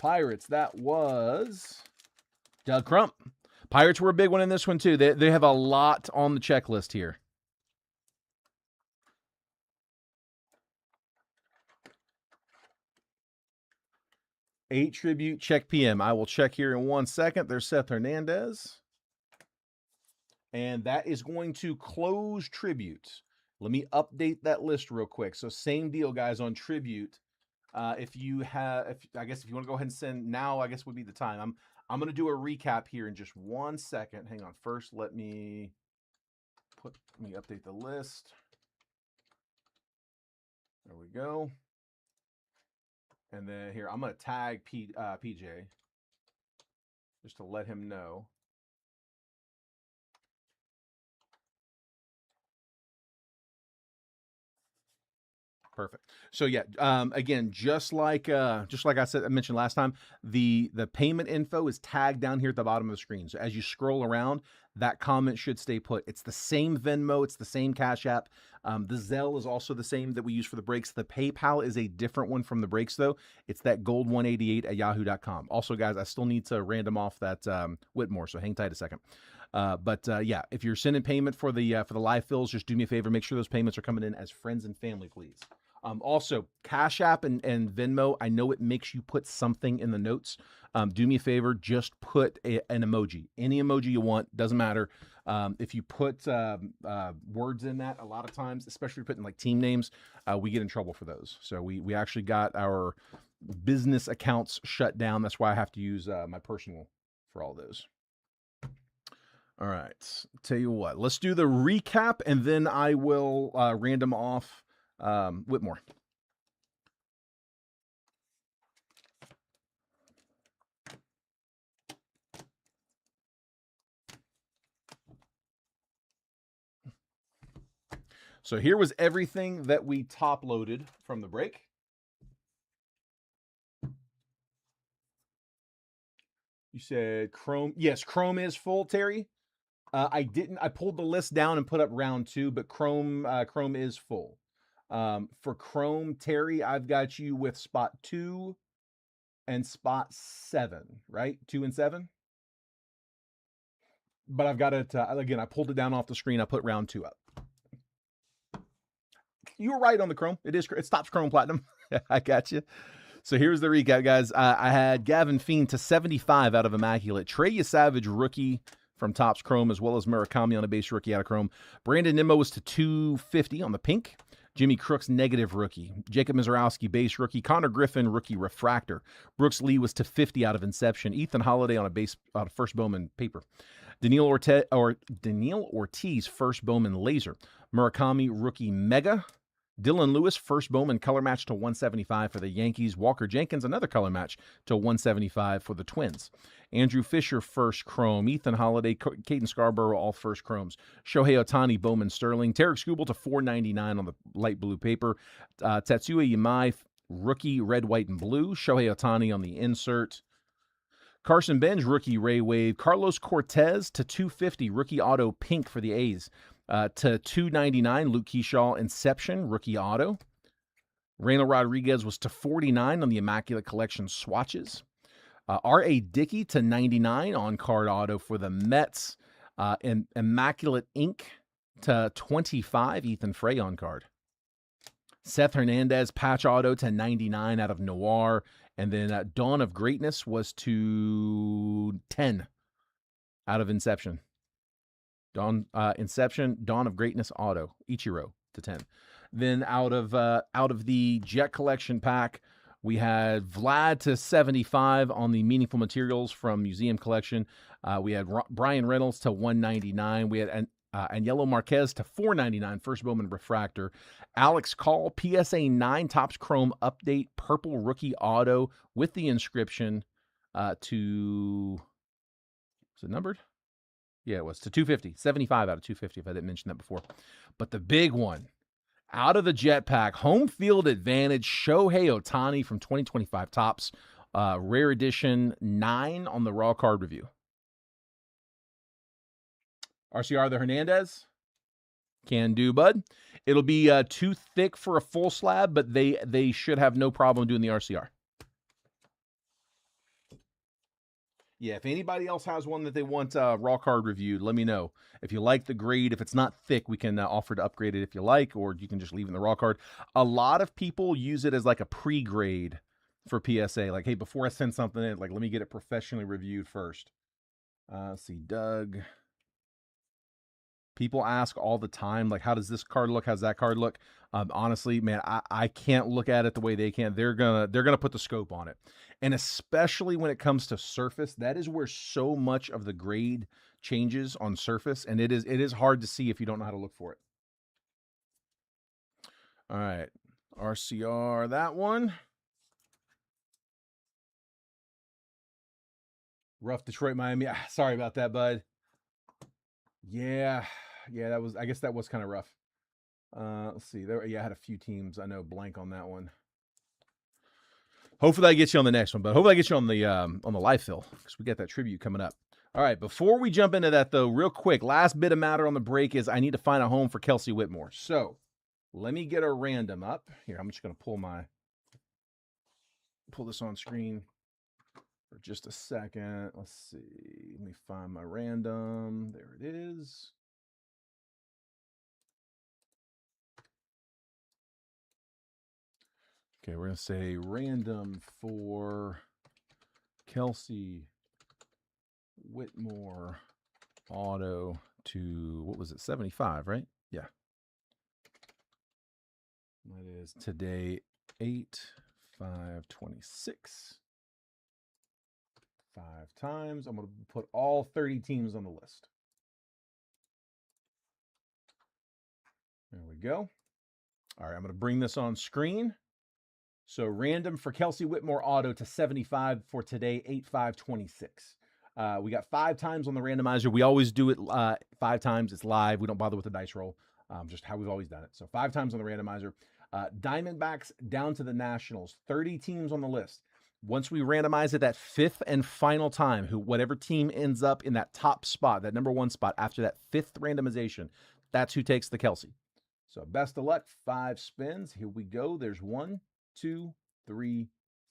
S1: Pirates, that was Doug Crump. Pirates were a big one in this one, too. They have a lot on the checklist here. Eight Tribute, check PM. I will check here in 1 second. There's Seth Hernandez. And that is going to close Tribute. Let me update that list real quick. So same deal, guys, on Tribute. If you want to go ahead and send now, I guess would be the time. I'm going to do a recap here in just 1 second. Hang on. First, let me update the list. There we go. And then here, I'm going to tag PJ just to let him know. Perfect. So yeah, again, just like I mentioned last time, the payment info is tagged down here at the bottom of the screen. So as you scroll around, that comment should stay put. It's the same Venmo. It's the same Cash App. The Zelle is also the same that we use for the breaks. The PayPal is a different one from the breaks, though. It's that gold188@yahoo.com. Also, guys, I still need to random off that Whitmore, so hang tight a second. Yeah, if you're sending payment for the live fills, just do me a favor. Make sure those payments are coming in as friends and family, please. Also, Cash App and Venmo, I know it makes you put something in the notes. Do me a favor, just put an emoji. Any emoji you want, doesn't matter. If you put words in that, a lot of times, especially putting like team names, we get in trouble for those. So we actually got our business accounts shut down. That's why I have to use my personal for all those. All right, tell you what, let's do the recap, and then I will random off Whitmore. So here was everything that we top loaded from the break. You said Chrome. Yes, Chrome is full, Terry. I pulled the list down and put up round 2, but Chrome is full. For Chrome, Terry, I've got you with spot 2 and spot 7, right? 2 and 7. But I've got it, again, I pulled it down off the screen. I put round 2 up. You were right on the Chrome. It stops Chrome Platinum. I got you. So here's the recap, guys. I had Gavin Fiend to 75 out of Immaculate. Trey Savage, rookie from Topps Chrome, as well as Murakami on a base rookie out of Chrome. Brandon Nimmo was to 250 on the pink. Jimmy Crooks, negative rookie. Jacob Mizorowski, base rookie. Connor Griffin, rookie refractor. Brooks Lee was to 50 out of Inception. Ethan Holiday on a first Bowman paper. Daniil Ortiz, first Bowman laser. Murakami, rookie mega. Dylan Lewis, first Bowman color match to 175 for the Yankees. Walker Jenkins, another color match to 175 for the Twins. Andrew Fisher, first Chrome. Ethan Holiday, Caden Scarborough, all first Chromes. Shohei Ohtani, Bowman Sterling. Tarek Skubal to 499 on the light blue paper. Tetsuya Yamai, rookie red, white, and blue. Shohei Ohtani on the insert. Carson Benz, rookie Ray Wave. Carlos Cortez to 250, rookie auto pink for the A's. To 299, Luke Keyshaw, Inception, rookie auto. Reynold Rodriguez was to 49 on the Immaculate Collection swatches. R.A. Dickey to 99 on card auto for the Mets. And Immaculate Ink to 25, Ethan Frey on card. Seth Hernandez, patch auto to 99 out of Noir. And then Dawn of Greatness was to 10 out of Inception. Inception, Dawn of Greatness auto, Ichiro to 10. Then out of the Jet Collection pack, we had Vlad to 75 on the Meaningful Materials from Museum Collection. We had Brian Reynolds to 199. We had Angelo Marquez to 499, first Bowman refractor. Alex Call, PSA 9 Topps Chrome update, purple rookie auto with the inscription to, is it numbered? Yeah, it was to 250, 75 out of 250, if I didn't mention that before. But the big one, out of the Jet Pack, home field advantage, Shohei Ohtani from 2025 Topps, rare edition 9 on the raw card review. RCR the Hernandez, can do, bud. It'll be too thick for a full slab, but they should have no problem doing the RCR. Yeah, if anybody else has one that they want raw card reviewed, let me know. If you like the grade, if it's not thick, we can offer to upgrade it if you like, or you can just leave it in the raw card. A lot of people use it as like a pre-grade for PSA. Like, hey, before I send something in, like, let me get it professionally reviewed first. Let's see, Doug. People ask all the time, like, how does this card look? How's that card look? Honestly, man, I can't look at it the way they can. They're gonna put the scope on it. And especially when it comes to surface, that is where so much of the grade changes on surface. And it is hard to see if you don't know how to look for it. All right. RCR, that one. Rough Detroit, Miami. Sorry about that, bud. Yeah, I guess that was kind of rough. Let's see. I had a few teams. I know blank on that one. Hopefully I get you on the next one, but hopefully I get you on the live fill, because we got that tribute coming up. All right, before we jump into that, though, real quick, last bit of matter on the break is I need to find a home for Kelsey Whitmore. So let me get a random up. Here, I'm just going to pull this on screen for just a second. Let's see. Let me find my random. There it is. Okay, we're going to say random for Kelsey Whitmore auto to, what was it, 75, right? Yeah. That is today 8/5/26. 5 times. I'm going to put all 30 teams on the list. There we go. All right, I'm going to bring this on screen. So random for Kelsey Whitmore auto to 75 for today, 8/5/26. We got 5 times on the randomizer. We always do it 5 times. It's live. We don't bother with the dice roll. Just how we've always done it. So 5 times on the randomizer. Diamondbacks down to the Nationals. 30 teams on the list. Once we randomize it that 5th and final time, whatever team ends up in that top spot, that number 1 spot after that 5th randomization, that's who takes the Kelsey. So best of luck. 5 spins. Here we go. There's 1, 2, 3,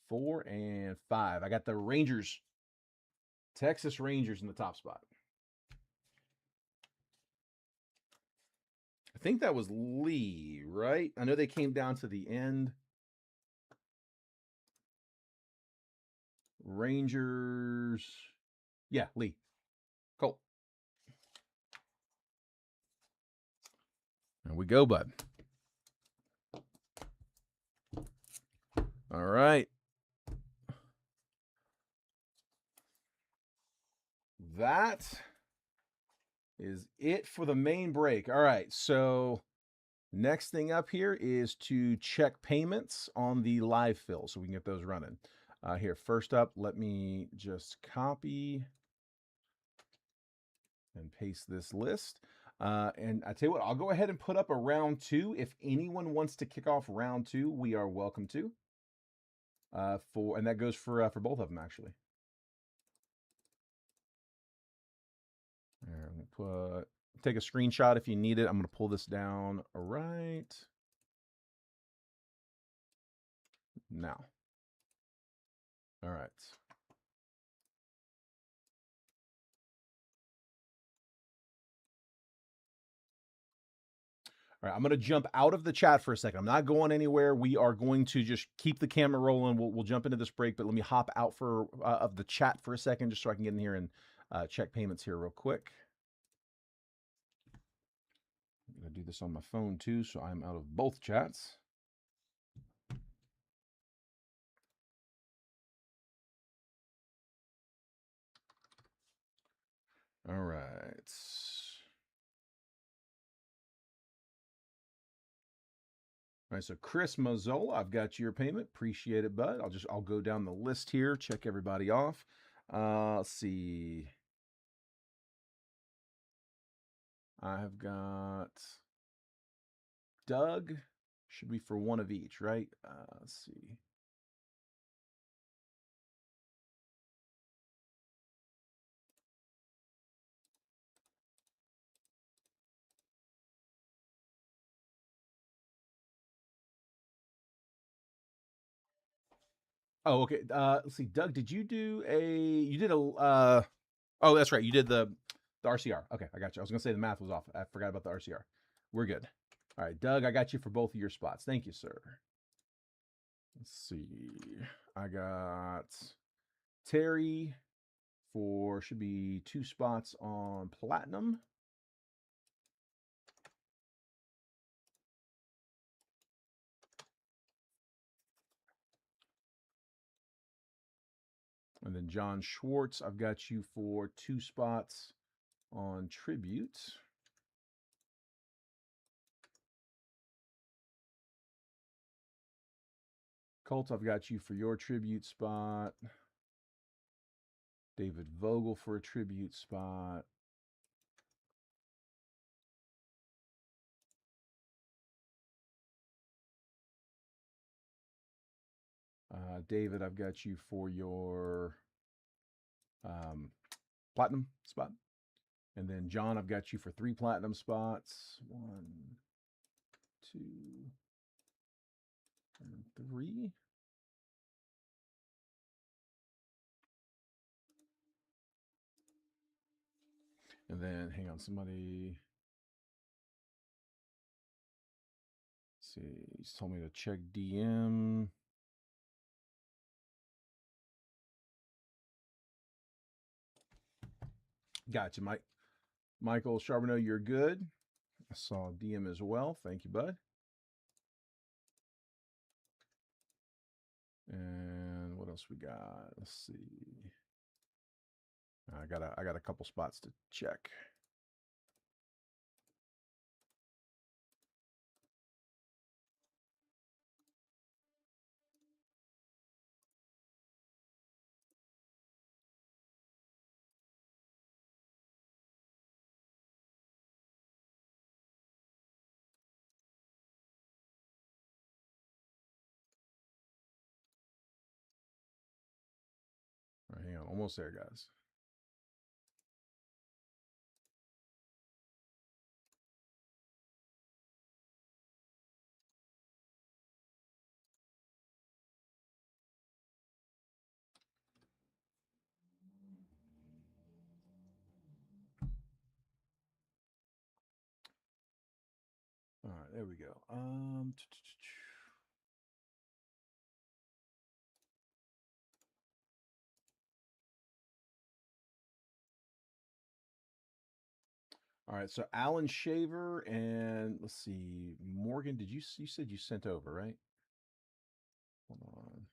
S1: 4, and 5. I got the Rangers, Texas Rangers in the top spot. I think that was Lee, right? I know they came down to the end. Rangers. Yeah, Lee. Cool. There we go, bud. All right. That is it for the main break. All right. So next thing up here is to check payments on the live fill so we can get those running. Here, first up, let me just copy and paste this list. And I tell you what, I'll go ahead and put up a round 2. If anyone wants to kick off round 2, we are welcome to. And that goes for both of them, actually. There, I'm gonna take a screenshot if you need it. I'm going to pull this down right now. All right. All right, I'm going to jump out of the chat for a second. I'm not going anywhere. We are going to just keep the camera rolling. We'll jump into this break, but let me hop out of the chat for a second just so I can get in here and check payments here real quick. I'm going to do this on my phone too, so I'm out of both chats. All right. All right, so Chris Mazzola, I've got your payment. Appreciate it, bud. I'll go down the list here, check everybody off. Let's see. I've got Doug. Should be for one of each, right? Let's see. Oh, okay. Let's see. Doug, did you do oh, that's right. You did the RCR. Okay, I got you. I was gonna say the math was off. I forgot about the RCR. We're good. All right, Doug, I got you for both of your spots. Thank you, sir. Let's see. I got Terry should be 2 spots on platinum. And then John Schwartz, I've got you for 2 spots on tribute. Colt, I've got you for your tribute spot. David Vogel for a tribute spot. David, I've got you for your platinum spot. And then John, I've got you for 3 platinum spots. 1, 2, and 3. And then, hang on, somebody. Let's see, he's told me to check DM. Gotcha, Mike. Michael Charbonneau, you're good. I saw DM as well. Thank you, bud. And what else we got? Let's see. I got a couple spots to check. All right, hang on, almost there, guys. All right, there we go. All right, so Alan Shaver and let's see, Morgan. Did you said you sent over, right? Hold on.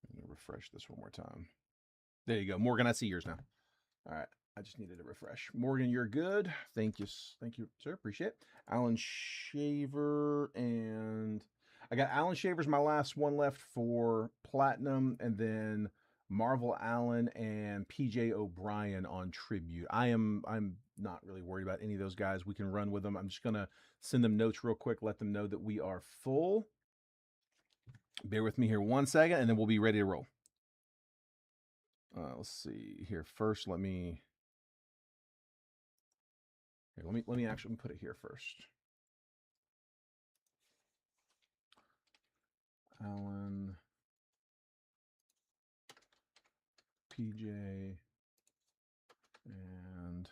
S1: Let me refresh this one more time. There you go, Morgan. I see yours now. All right. I just needed a refresh. Morgan, you're good. Thank you, sir. Appreciate it. Alan Shaver, and I got Alan Shaver's my last one left for platinum, and then Marvel Allen and PJ O'Brien on tribute. I'm not really worried about any of those guys. We can run with them. I'm just gonna send them notes real quick, let them know that we are full. Bear with me here 1 second, and then we'll be ready to roll. Let's see here. First, let me actually put it here first. Allen, PJ, and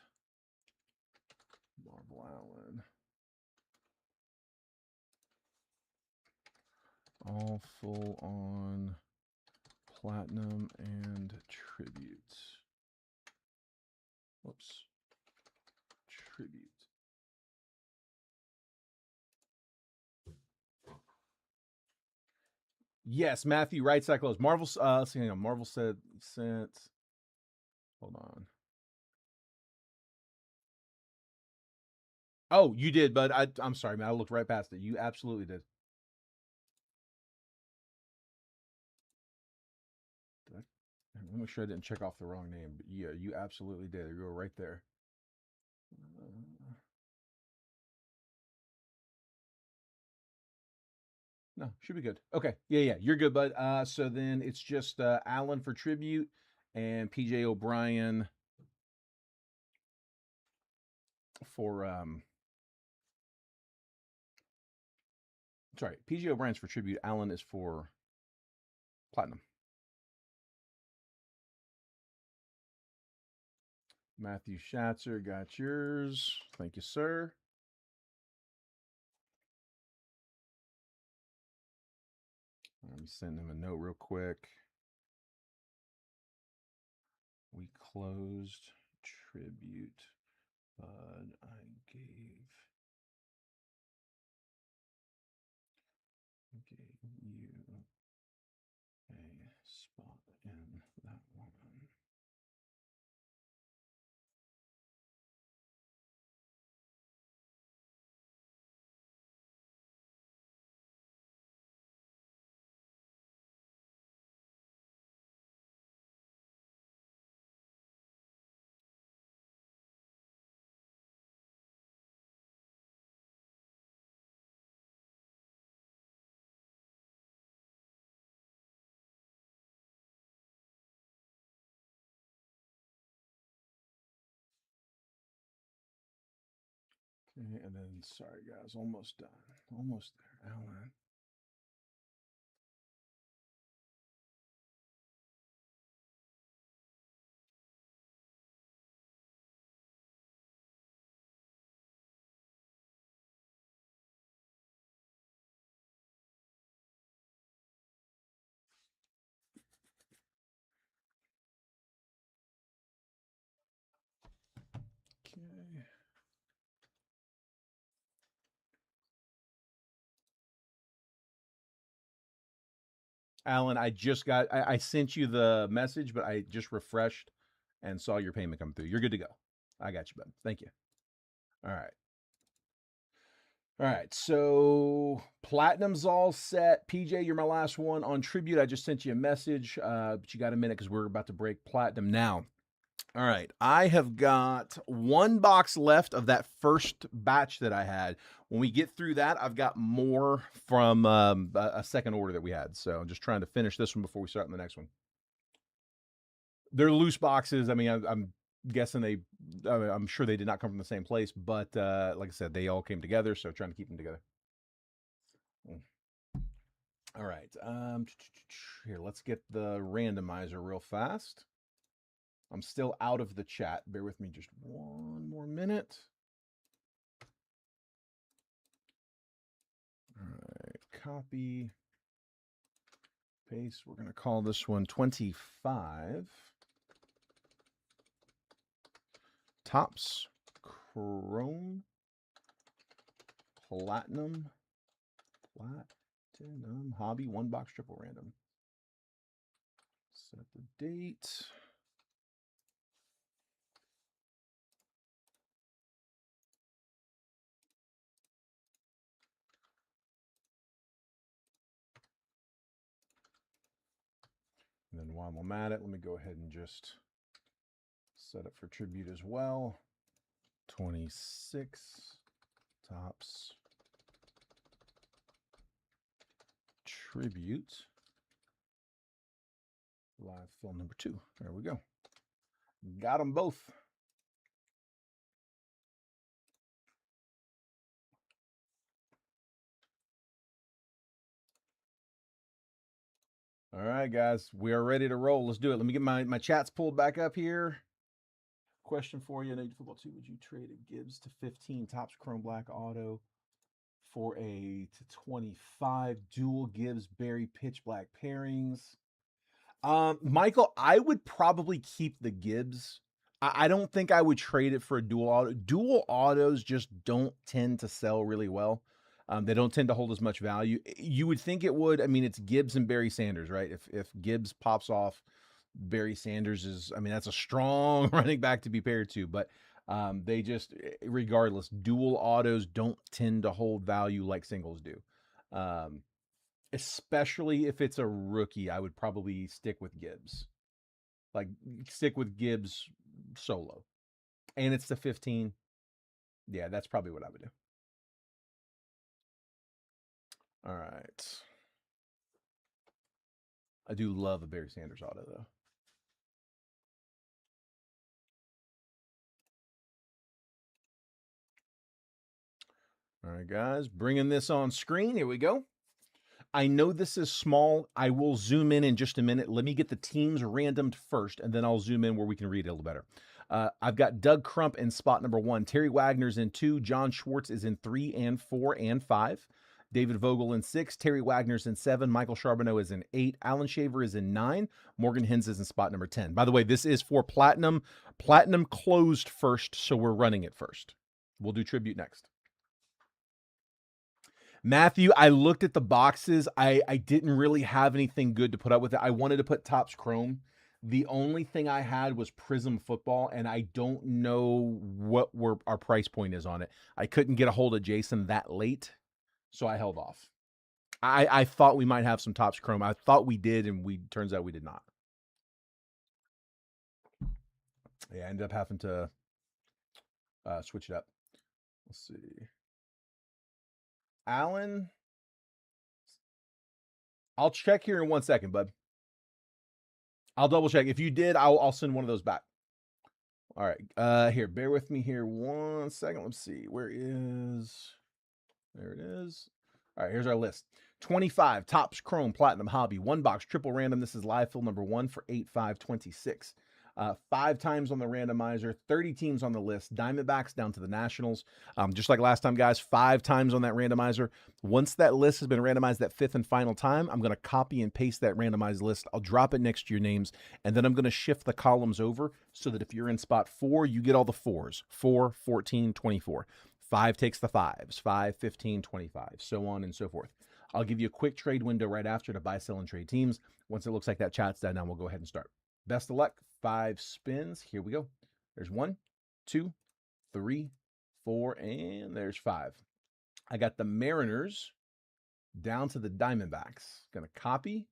S1: Marvel Allen. All full on platinum and tribute. Whoops. Tribute. Yes, Matthew, right side close. Marvel, let's see, hang on. Marvel said sent. Hold on. Oh, you did, bud. I'm sorry, man. I looked right past it. You absolutely did. Let me make sure I didn't check off the wrong name. But yeah, you absolutely did. You were right there. No, should be good. Okay. Yeah, you're good, bud. So then it's just Allen for tribute and PJ O'Brien for sorry, PJ O'Brien's for tribute. Allen is for platinum. Matthew Schatzer got yours. Thank you, sir. Let me send him a note real quick. We closed tribute, but I gave you a spot in that one. And then, sorry guys, almost done. Almost there, Alan. Okay. Alan, I sent you the message, but I just refreshed and saw your payment come through. You're good to go. I got you, bud. Thank you. All right. All right. So platinum's all set. PJ, you're my last one on tribute. I just sent you a message, but you got a minute because we're about to break platinum now. All right. I have got one box left of that first batch that I had. When we get through that, I've got more from a second order that we had. So I'm just trying to finish this one before we start on the next one. They're loose boxes. I mean, I'm guessing I'm sure they did not come from the same place, but like I said, they all came together. So trying to keep them together. All right. Here, let's get the randomizer real fast. I'm still out of the chat. Bear with me just one more minute. All right. Copy. Paste. We're going to call this one 25. Topps Chrome Platinum Hobby one box triple random. Set the date. And then while I'm at it, let me go ahead and just set up for tribute as well. 26 Topps Tribute. Live fill number 2. There we go. Got them both. All right, guys, we are ready to roll. Let's do it. Let me get my chats pulled back up here. Question for you. Football 2. Would you trade a Gibbs to 15 Topps Chrome Black Auto for a to 25 dual Gibbs Berry pitch black pairings? Michael, I would probably keep the Gibbs. I don't think I would trade it for a dual auto. Dual autos just don't tend to sell really well. They don't tend to hold as much value. You would think it would. I mean, it's Gibbs and Barry Sanders, right? If Gibbs pops off, Barry Sanders is. I mean, that's a strong running back to be paired to. But they just, regardless, dual autos don't tend to hold value like singles do. Especially if it's a rookie, I would probably stick with Gibbs. Like stick with Gibbs solo. And it's the 15. Yeah, that's probably what I would do. All right. I do love a Barry Sanders auto though. All right, guys, bringing this on screen. Here we go. I know this is small. I will zoom in just a minute. Let me get the teams randomed first, and then I'll zoom in where we can read it a little better. I've got Doug Crump in spot number 1. Terry Wagner's in 2. John Schwartz is in 3 and 4 and 5. David Vogel in 6. Terry Wagner's in 7. Michael Charbonneau is in 8. Alan Shaver is in 9. Morgan Hens is in spot number 10. By the way, this is for Platinum. Platinum closed first, so we're running it first. We'll do tribute next. Matthew, I looked at the boxes. I didn't really have anything good to put up with it. I wanted to put Topps Chrome. The only thing I had was Prism Football, and I don't know what our price point is on it. I couldn't get a hold of Jason that late, so I held off. I thought we might have some Topps Chrome. I thought we did, and turns out we did not. Yeah, I ended up having to switch it up. Let's see. Alan, I'll check here in 1 second, bud. I'll double check. If you did, I'll send one of those back. All right. Here, bear with me here 1 second. Let's see. There it is. All right, here's our list. 25 Topps Chrome Platinum Hobby 1-box triple random. This is live fill number 1 for 8/5/26. 5 times on the randomizer, 30 teams on the list, Diamondbacks down to the Nationals. Just like last time, guys, 5 times on that randomizer. Once that list has been randomized that 5th and final time, I'm going to copy and paste that randomized list. I'll drop it next to your names, and then I'm going to shift the columns over so that if you're in spot 4, you get all the 4s, 4, 14, 24. 5 takes the 5s, 5, 15, 25, so on and so forth. I'll give you a quick trade window right after to buy, sell, and trade teams. Once it looks like that chat's done, now we'll go ahead and start. Best of luck. 5 spins. Here we go. There's 1, 2, 3, 4, and there's 5. I got the Mariners down to the Diamondbacks. Going to copy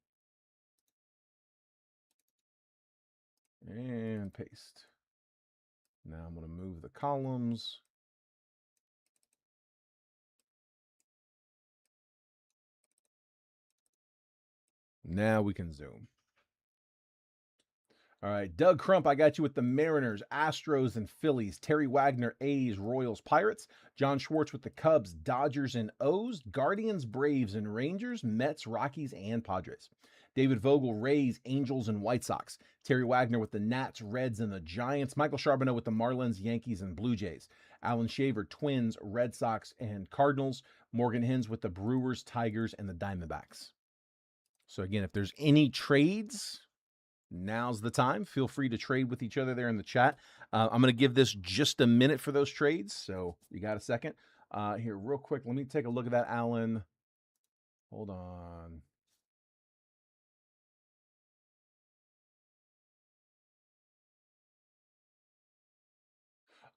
S1: and paste. Now I'm going to move the columns. Now we can zoom. All right, Doug Crump, I got you with the Mariners, Astros, and Phillies. Terry Wagner, A's, Royals, Pirates. John Schwartz with the Cubs, Dodgers, and O's. Guardians, Braves, and Rangers. Mets, Rockies, and Padres. David Vogel, Rays, Angels, and White Sox. Terry Wagner with the Nats, Reds, and the Giants. Michael Charbonneau with the Marlins, Yankees, and Blue Jays. Alan Shaver, Twins, Red Sox, and Cardinals. Morgan Hins with the Brewers, Tigers, and the Diamondbacks. So again, if there's any trades, now's the time. Feel free to trade with each other there in the chat. I'm going to give this just a minute for those trades, so you got a second. Here, real quick, let me take a look at that, Alan. Hold on.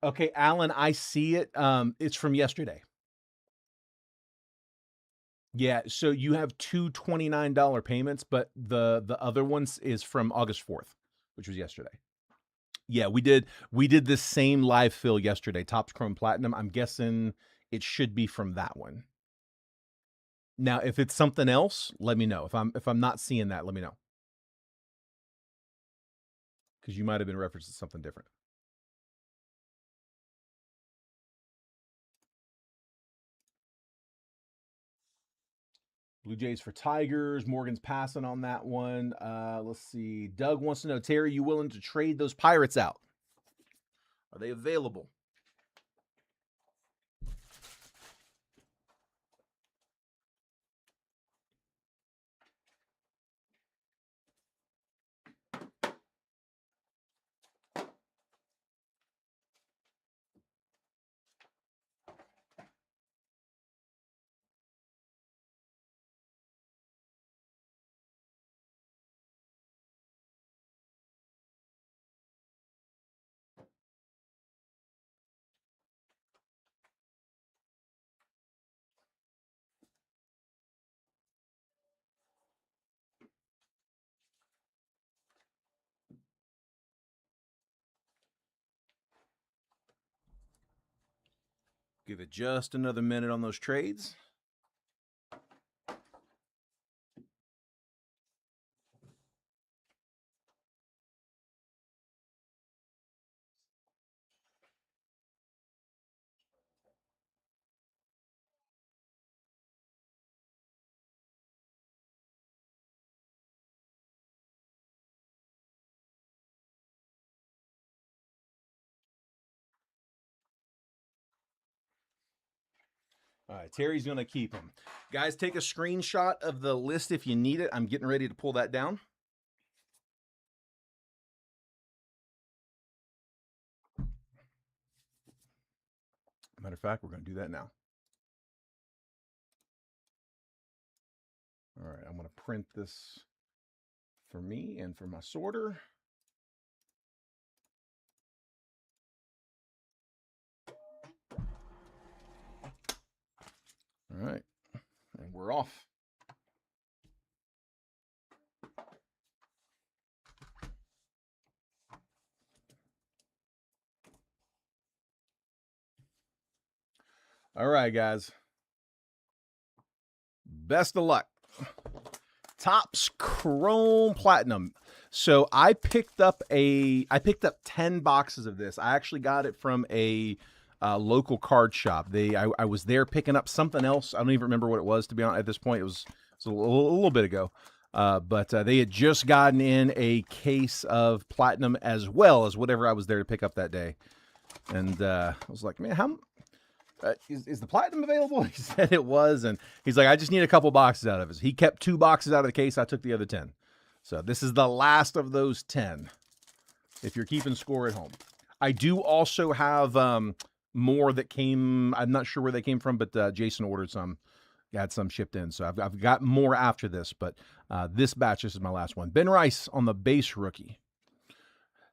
S1: Okay, Alan, I see it. It's from yesterday. Yeah, so you have 2 $29 payments, but the other ones is from August 4th, which was yesterday. Yeah, we did this same live fill yesterday, Topps Chrome Platinum. I'm guessing it should be from that one. Now, if it's something else, let me know. If I'm not seeing that, let me know. Because you might have been referencing something different. Blue Jays for Tigers. Morgan's passing on that one. Let's see. Doug wants to know, Terry, you willing to trade those Pirates out? Are they available? Give it just another minute on those trades. All right, Terry's going to keep them. Guys, take a screenshot of the list if you need it. I'm getting ready to pull that down. Matter of fact, we're going to do that now. All right, I'm going to print this for me and for my sorter. All right, and we're off. All right, guys. Best of luck. Topps Chrome Platinum. So I picked up 10 boxes of this. I actually got it from a local card shop. I was there picking up something else. I don't even remember what it was, to be honest. At this point, it was a little bit ago. But they had just gotten in a case of Platinum as well as whatever I was there to pick up that day. And I was like, man, how is the Platinum available? He said it was, and he's like, I just need a couple boxes out of it. He kept 2 boxes out of the case. I took the other 10. So this is the last of those 10, if you're keeping score at home. I do also have more that came. I'm not sure where they came from, but Jason ordered some. Got some shipped in. So I've got more after this, but this batch, this is my last one. Ben Rice on the base rookie.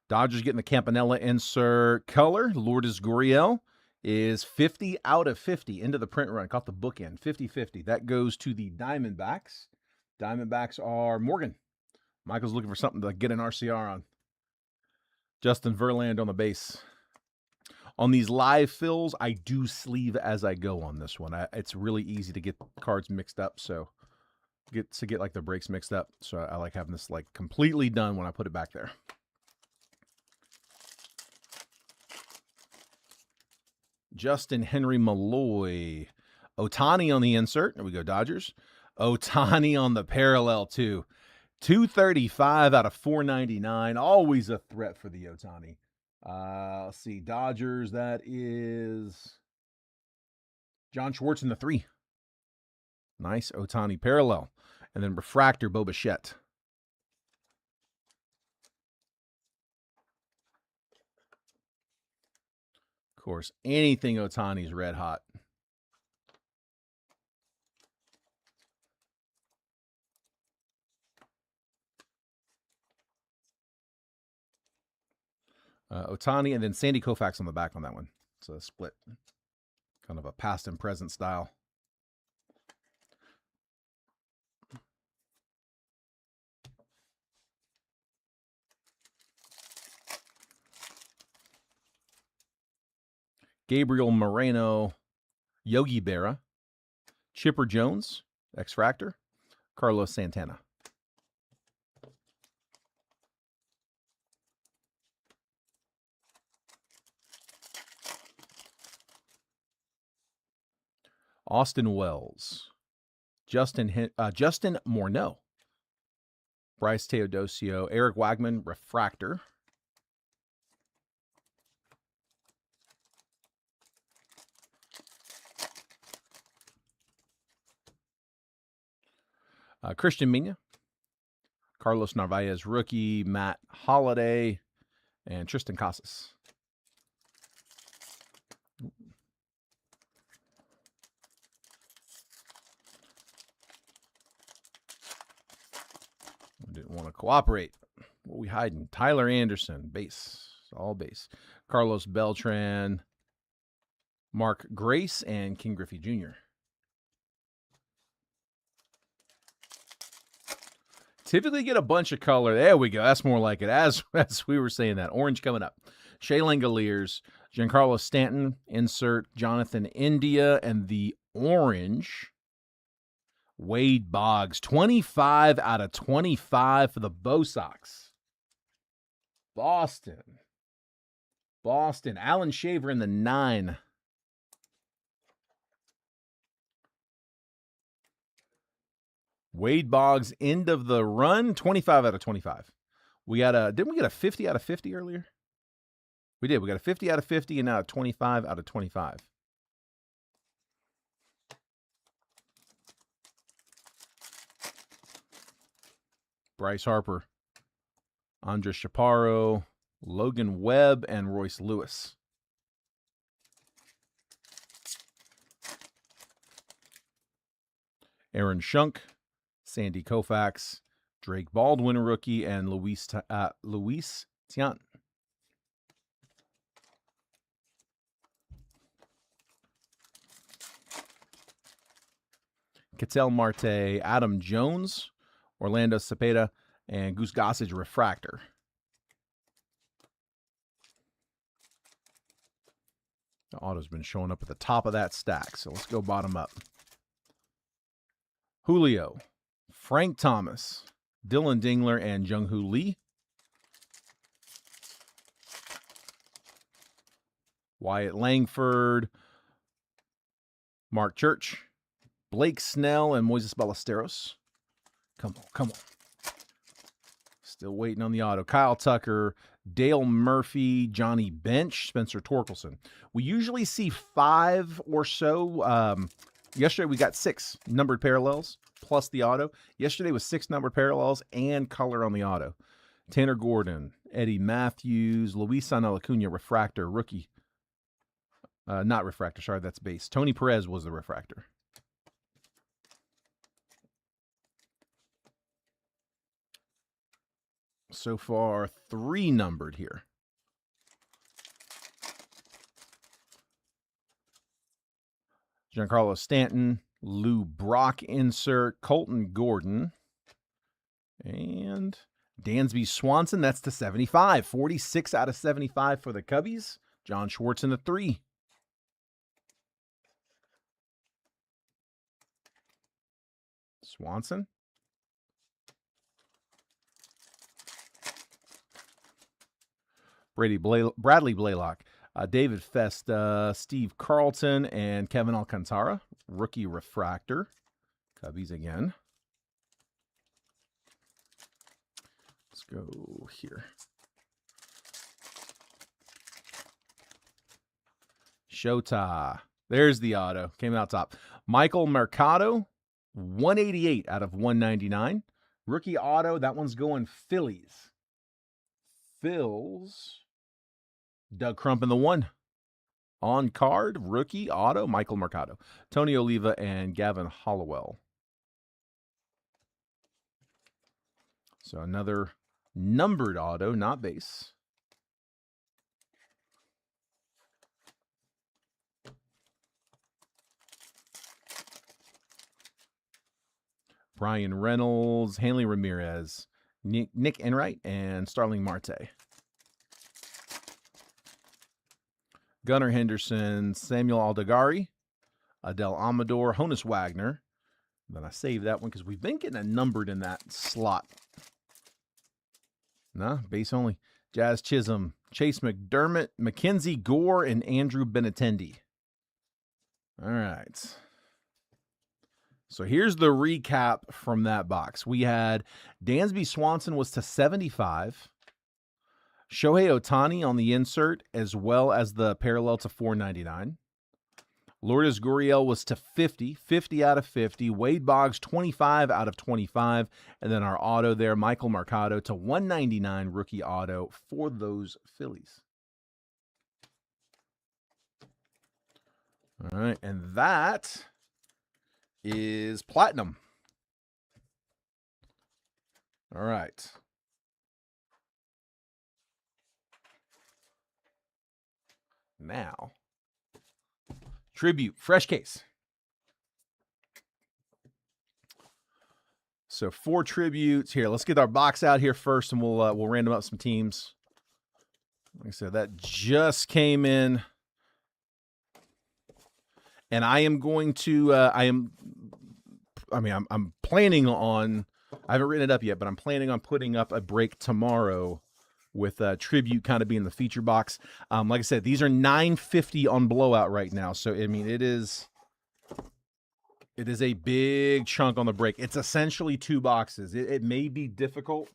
S1: Dodgers getting the Campanella insert color. Lourdes Gurriel is 50 out of 50 into the print run. Caught the bookend, 50-50. That goes to the Diamondbacks. Diamondbacks are Morgan. Michael's looking for something to get an RCR on. Justin Verland on the base. On these live fills, I do sleeve as I go on this one. It's really easy to get cards mixed up, so get like the breaks mixed up. So I like having this like completely done when I put it back there. Justin Henry Malloy. Ohtani on the insert. There we go, Dodgers. Ohtani on the parallel, too. 235 out of 499. Always a threat for the Ohtani. Let's see. Dodgers, that is John Schwartz in the 3. Nice Ohtani parallel. And then refractor, Bo Bichette. Of course, anything Ohtani's red hot. Ohtani, and then Sandy Koufax on the back on that one. So a split. Kind of a past and present style. Gabriel Moreno, Yogi Berra, Chipper Jones, X-Fractor, Carlos Santana. Austin Wells, Justin Morneau, Bryce Teodosio, Eric Wagman, refractor. Christian Mina, Carlos Narvaez, rookie, Matt Holliday, and Tristan Casas. Didn't want to cooperate. What are we hiding? Tyler Anderson, base. All base. Carlos Beltran, Mark Grace, and King Griffey Jr. Typically get a bunch of color. There we go. That's more like it. As we were saying that. Orange coming up. Shea Langoliers, Giancarlo Stanton, insert Jonathan India, and the orange, Wade Boggs. 25 out of 25 for the Bo Sox. Boston. Alan Shaver in the 9. Wade Boggs, end of the run, 25 out of 25. We got didn't we get a 50 out of 50 earlier? We did. We got a 50 out of 50 and now a 25 out of 25. Bryce Harper, Andres Chaparro, Logan Webb, and Royce Lewis. Aaron Schunk, Sandy Koufax, Drake Baldwin, rookie, and Luis Tiant. Ketel Marte, Adam Jones, Orlando Cepeda, and Goose Gossage, refractor. The auto's been showing up at the top of that stack, so let's go bottom up. Julio, Frank Thomas, Dylan Dingler, and Jung-Hoo Lee. Wyatt Langford, Mark Church, Blake Snell, and Moises Ballesteros. Come on, come on. Still waiting on the auto. Kyle Tucker, Dale Murphy, Johnny Bench, Spencer Torkelson. We usually see 5 or so. Yesterday we got 6 numbered parallels plus the auto. Yesterday was 6 numbered parallels and color on the auto. Tanner Gordon, Eddie Matthews, Luis Acuna, refractor, rookie. Not refractor, sorry, that's base. Tony Perez was the refractor. So far, 3 numbered here. Giancarlo Stanton, Lou Brock insert, Colton Gordon, and Dansby Swanson. That's to 75. 46 out of 75 for the Cubbies. John Schwartz in the 3. Swanson. Bradley Blaylock, David Festa, Steve Carlton, and Kevin Alcantara. Rookie refractor. Cubbies again. Let's go here. Shota. There's the auto. Came out top. Michael Mercado, 188 out of 199. Rookie auto. That one's going Phillies. Phils. Doug Crump in the 1. On card, rookie, auto, Michael Mercado. Tony Oliva and Gavin Hollowell. So another numbered auto, not base. Brian Reynolds, Hanley Ramirez, Nick Enright, and Starling Marte. Gunnar Henderson, Samuel Aldegari, Adel Amador, Honus Wagner. Then I saved that one because we've been getting a numbered in that slot. No, base only. Jazz Chisholm, Chase McDermott, Mackenzie Gore, and Andrew Benintendi. All right. So here's the recap from that box. We had Dansby Swanson was to 75. Shohei Ohtani on the insert, as well as the parallel to 499. Lourdes Gurriel was to 50, 50 out of 50. Wade Boggs, 25 out of 25. And then our auto there, Michael Mercado to 199 rookie auto for those Phillies. All right, and that is platinum. All right. Now, tribute, fresh case. So 4 tributes here. Let's get our box out here first, and we'll random up some teams. Like I said, that just came in, and I am going to. I'm planning on. I haven't written it up yet, but I'm planning on putting up a break tomorrow with tribute kind of being the feature box. Like I said, these are $9.50 on blowout right now. So, I mean, it is a big chunk on the break. It's essentially 2 boxes. It may be difficult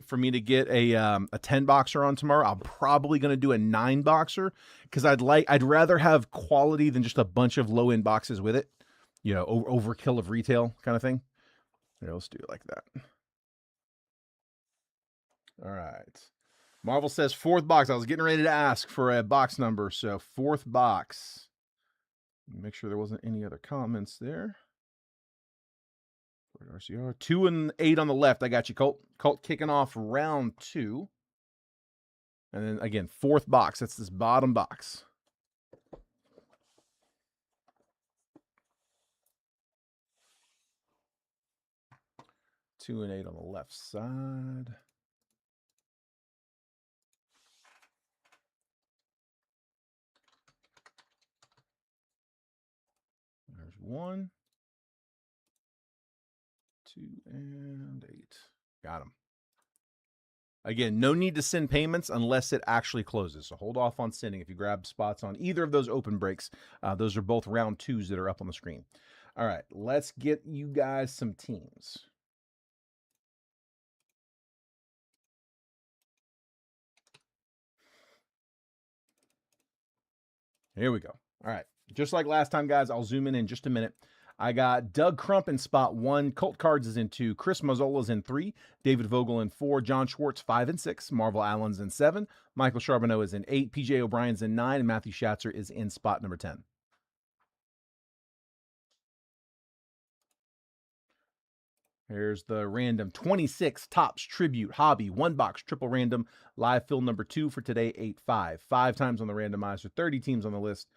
S1: for me to get a 10 boxer on tomorrow. I'm probably going to do a 9 boxer because I'd rather have quality than just a bunch of low end boxes with it. You know, overkill of retail kind of thing. Here, let's do it like that. All right. Marvel says 4th box. I was getting ready to ask for a box number. So 4th box. Make sure there wasn't any other comments there. RCR 2 and 8 on the left. I got you, Colt. Colt kicking off round 2. And then again, 4th box. That's this bottom box. Two and 8 on the left side. There's 1, 2 and 8. Got them. Again, no need to send payments unless it actually closes. So hold off on sending if you grab spots on either of those open breaks. Those are both round 2s that are up on the screen. All right, let's get you guys some teams. Here we go. All right. Just like last time, guys, I'll zoom in just a minute. I got Doug Crump in spot 1. Colt Cards is in 2. Chris Mazzola's in 3. David Vogel in 4. John Schwartz 5 and 6. Marvel Allen's in 7. Michael Charbonneau is in 8. PJ O'Brien's in 9. And Matthew Schatzer is in spot number 10. Here's the random 26 Topps Tribute Hobby 1-box triple random live fill number 2 for today, 8-5. 5 times on the randomizer, 30 teams on the list.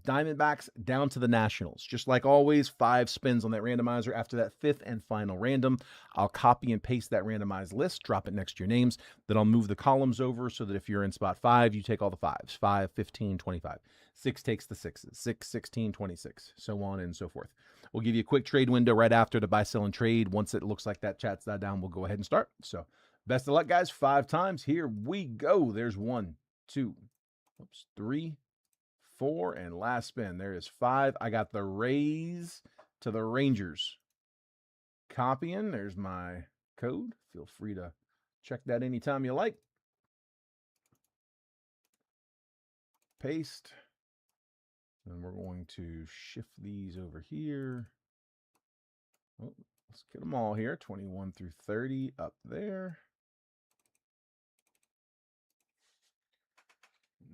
S1: Diamondbacks down to the Nationals. Just like always, 5 spins on that randomizer. After that 5th and final random, I'll copy and paste that randomized list, drop it next to your names. Then I'll move the columns over so that if you're in spot 5, you take all the 5s. 5, 15, 25. 6 takes the 6s. 6, 16, 26. So on and so forth. We'll give you a quick trade window right after to buy, sell, and trade. Once it looks like that chat's died down, we'll go ahead and start. So best of luck, guys. 5 times. Here we go. There's 1, 2, 3, 4, and last spin. There is 5. I got the Rays to the Rangers. Copying. There's my code. Feel free to check that anytime you like. Paste. And we're going to shift these over here. Oh, let's get them all here. 21 through 30 up there.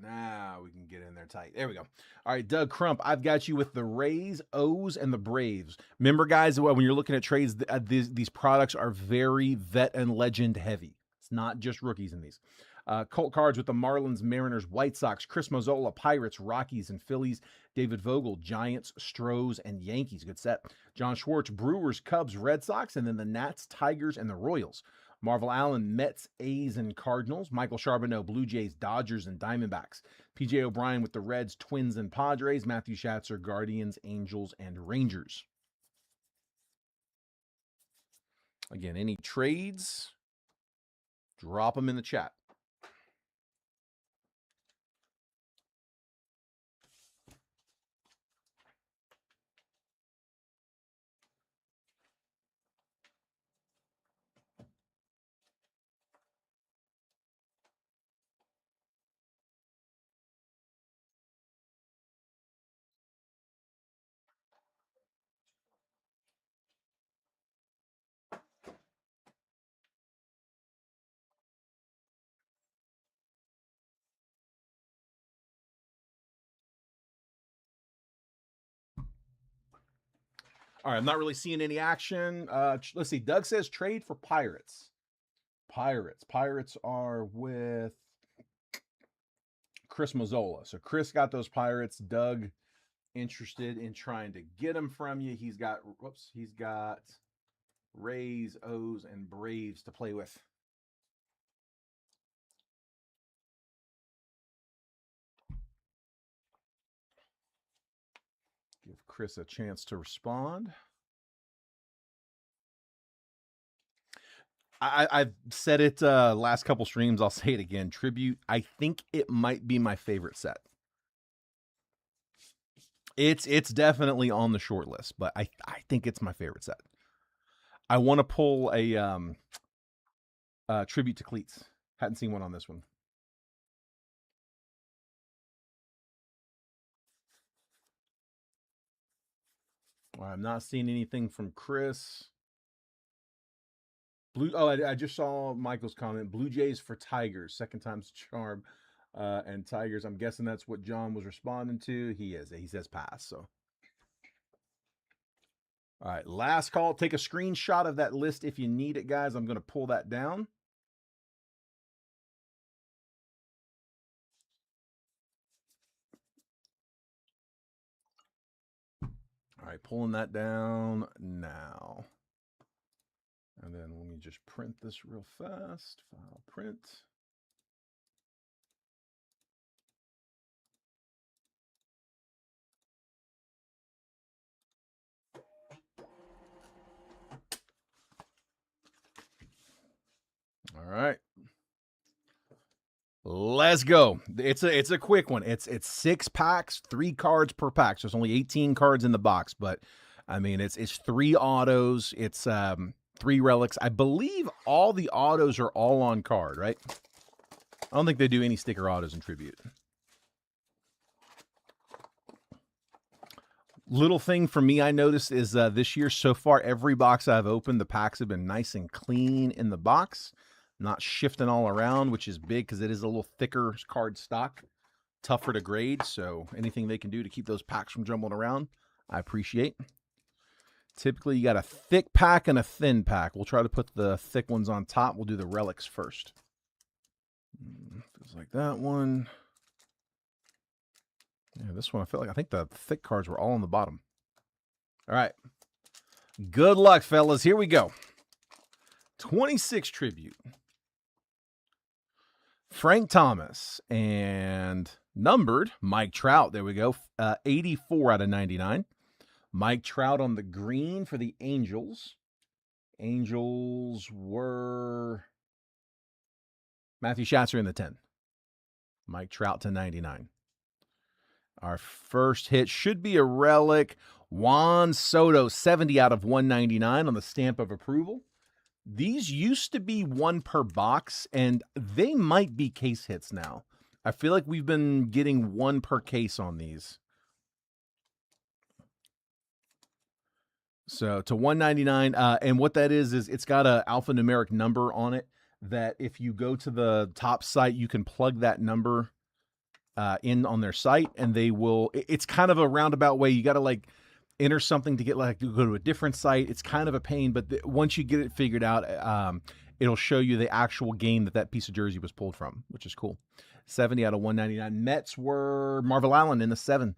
S1: Now we can get in there tight. There we go. All right, Doug Crump, I've got you with the Rays, O's, and the Braves. Remember, guys, when you're looking at trades, these products are very vet and legend heavy. It's not just rookies in these. Colt Cards with the Marlins, Mariners, White Sox, Chris Mazzola, Pirates, Rockies, and Phillies. David Vogel, Giants, Stros, and Yankees. Good set. John Schwartz, Brewers, Cubs, Red Sox, and then the Nats, Tigers, and the Royals. Marvel Allen, Mets, A's, and Cardinals. Michael Charbonneau, Blue Jays, Dodgers, and Diamondbacks. PJ O'Brien with the Reds, Twins, and Padres. Matthew Schatzer, Guardians, Angels, and Rangers. Again, any trades, drop them in the chat. All right, I'm not really seeing any action. Let's see. Doug says trade for Pirates. Pirates are with Chris Mazzola. So Chris got those Pirates. Doug interested in trying to get them from you. He's got Rays, O's, and Braves to play with. Give Chris a chance to respond. I've said it last couple streams. I'll say it again. Tribute, I think it might be my favorite set. It's definitely on the short list, but I think it's my favorite set. I want to pull a tribute to cleats. Hadn't seen one on this one. I'm not seeing anything from Chris. I just saw Michael's comment. Blue Jays for Tigers. Second time's charm. And Tigers, I'm guessing that's what John was responding to. He says pass. So, all right, last call. Take a screenshot of that list if you need it, guys. I'm going to pull that down. All right, pulling that down now. And then let me just print this real fast. File print. right. Let's go. It's a quick one. It's 6 packs, 3 cards per pack. So it's only 18 cards in the box, but I mean it's 3 autos, it's 3 relics. I believe all the autos are all on card, right? I don't think they do any sticker autos in Tribute. Little thing for me I noticed is this year so far, every box I've opened, the packs have been nice and clean in the box, not shifting all around, which is big because it is a little thicker card stock, tougher to grade. So anything they can do to keep those packs from jumbling around, I appreciate. Typically, you got a thick pack and a thin pack. We'll try to put the thick ones on top. We'll do the relics first. Feels like that one. Yeah, this one, I think the thick cards were all on the bottom. All right. Good luck, fellas. Here we go. 26 Tribute. Frank Thomas and numbered Mike Trout. There we go. 84 out of 99. Mike Trout on the green for the Angels. Angels were Matthew Schatzer in the 10. Mike Trout to 99. Our first hit should be a relic. Juan Soto, 70 out of 199 on the stamp of approval. These used to be 1 per box, and they might be case hits now. I feel like we've been getting 1 per case on these. So to 199, and what that is it's got a alphanumeric number on it that if you go to the top site, you can plug that number in on their site, and they will. It's kind of a roundabout way. You got to like enter something to get like to go to a different site. It's kind of a pain, but once you get it figured out, it'll show you the actual game that piece of jersey was pulled from, which is cool. 70 out of 199. Mets were Marvel Allen in the 7.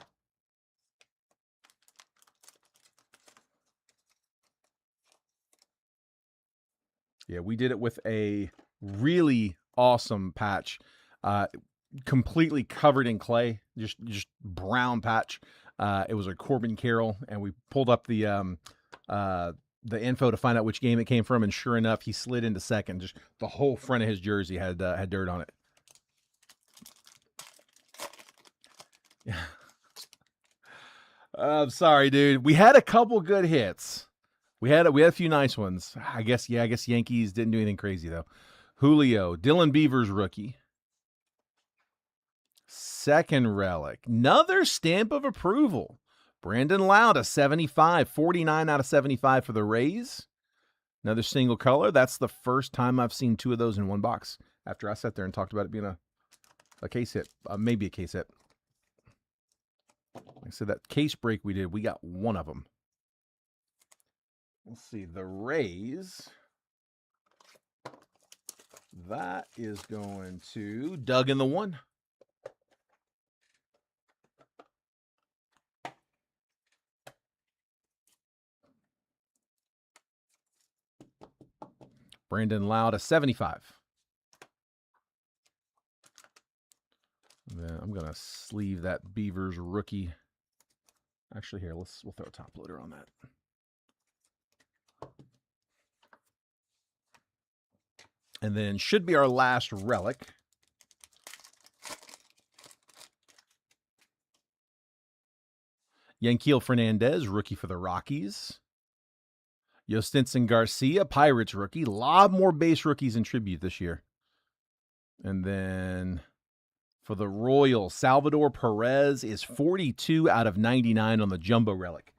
S1: Yeah, we did it with a really awesome patch, completely covered in clay, just brown patch. It was a Corbin Carroll, and we pulled up the info to find out which game it came from, and sure enough, he slid into second. Just the whole front of his jersey had dirt on it. Yeah. I'm sorry, dude. We had a couple good hits. We had a few nice ones. I guess Yankees didn't do anything crazy, though. Julio, Dylan Beavers rookie. Second relic. Another stamp of approval. Brandon Loud, a 75. 49 out of 75 for the Rays. Another single color. That's the first time I've seen 2 of those in one box after I sat there and talked about it being a case hit. Maybe a case hit. Like I said, that case break we did, we got 1 of them. Let's see, the Rays. That is going to Doug in the 1. Brandon Loud, a 75. And then I'm going to sleeve that Beavers rookie. Actually, here, we'll throw a top loader on that. And then should be our last relic. Yanquiel Fernandez, rookie for the Rockies. Yostinson Garcia, Pirates rookie. A lot more base rookies in Tribute this year. And then for the Royals, Salvador Perez is 42 out of 99 on the Jumbo relic.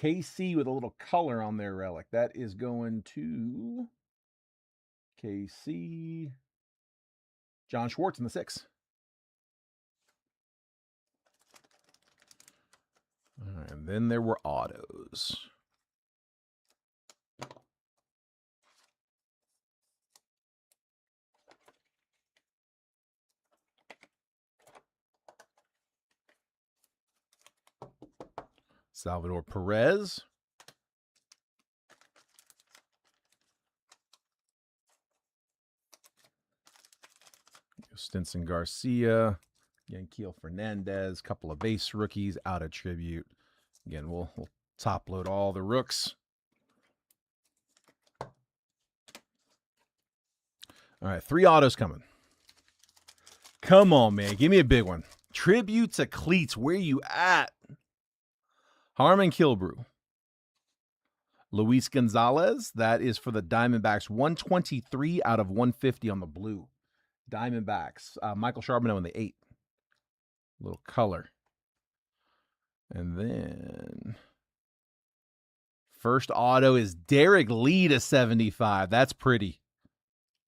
S1: KC with a little color on their relic. That is going to KC. John Schwartz in the 6. All right, and then there were autos. Salvador Perez. Stinson Garcia, Yanquiel Fernandez, couple of base rookies out of Tribute. Again, we'll top load all the rooks. All right, 3 autos coming. Come on, man. Give me a big one. Tribute to Cleats. Where you at? Harmon Killebrew. Luis Gonzalez. That is for the Diamondbacks. 123 out of 150 on the blue. Diamondbacks. Michael Charbonneau in the 8. Little color. And then first auto is Derek Lee to 75. That's pretty.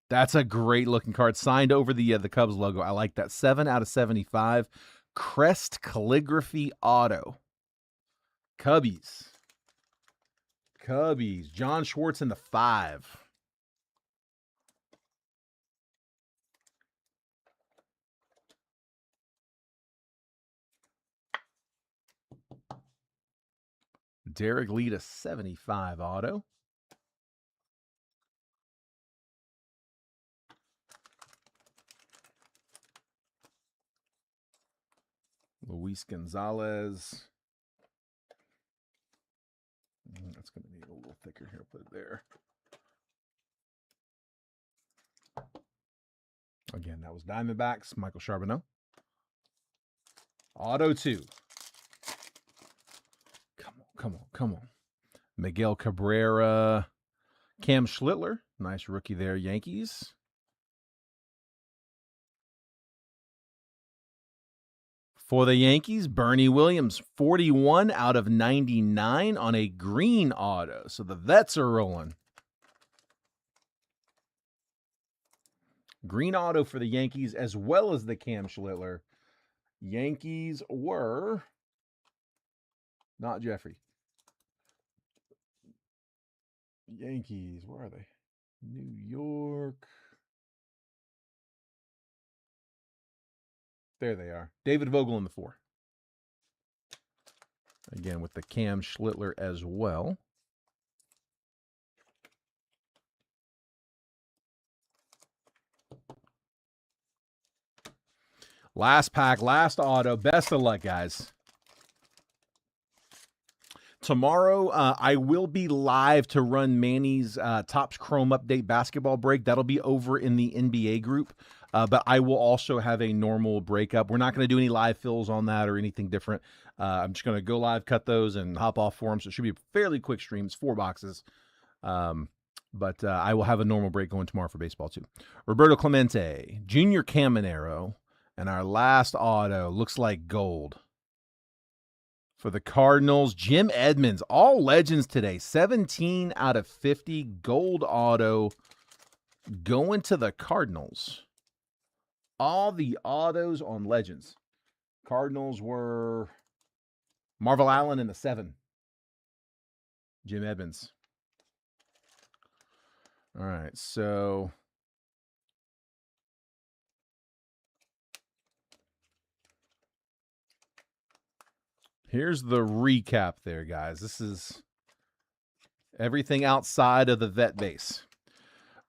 S1: That's a great looking card. Signed over the Cubs logo. I like that. 7 out of 75. Crest calligraphy auto. Cubbies. John Schwartz in the 5. Derek Lee to 75 auto. Luis Gonzalez. That's going to need a little thicker here. Put it there. Again, that was Diamondbacks. Michael Charbonneau. Auto 2. Come on. Miguel Cabrera. Cam Schlittler. Nice rookie there, Yankees. For the Yankees, Bernie Williams, 41 out of 99 on a green auto. So the vets are rolling. Green auto for the Yankees as well as the Cam Schlittler. Yankees were not Jeffrey. Yankees, where are they? New York. There they are. David Vogel in the 4. Again, with the Cam Schlittler as well. Last pack, last auto. Best of luck, guys. Tomorrow, I will be live to run Manny's Topps Chrome Update basketball break. That'll be over in the NBA group. But I will also have a normal breakup. We're not going to do any live fills on that or anything different. I'm just going to go live, cut those, and hop off for them. So it should be a fairly quick stream. It's 4 boxes. But I will have a normal break going tomorrow for baseball, too. Roberto Clemente, Junior Caminero, and our last auto looks like gold. For the Cardinals, Jim Edmonds, all legends today. 17 out of 50, gold auto going to the Cardinals. All the autos on legends. Cardinals were Marvel Allen in the 7. Jim Edmonds. All right, so here's the recap there, guys. This is everything outside of the vet base.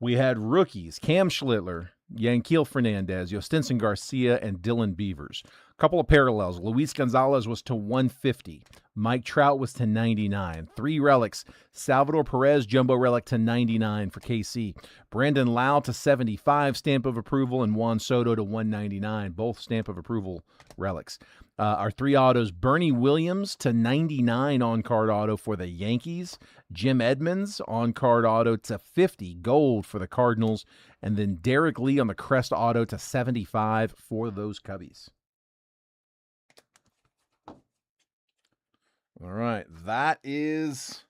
S1: We had rookies, Cam Schlittler, Yanquiel Fernandez, Yostinson Garcia, and Dylan Beavers. A couple of parallels. Luis Gonzalez was to 150. Mike Trout was to 99. 3 relics. Salvador Perez, jumbo relic to 99 for KC. Brandon Lau to 75, stamp of approval, and Juan Soto to 199, both stamp of approval relics. Our 3 autos, Bernie Williams to 99 on-card auto for the Yankees. Jim Edmonds on-card auto to 50, gold for the Cardinals. And then Derek Lee on the crest auto to 75 for those Cubbies. All right, that is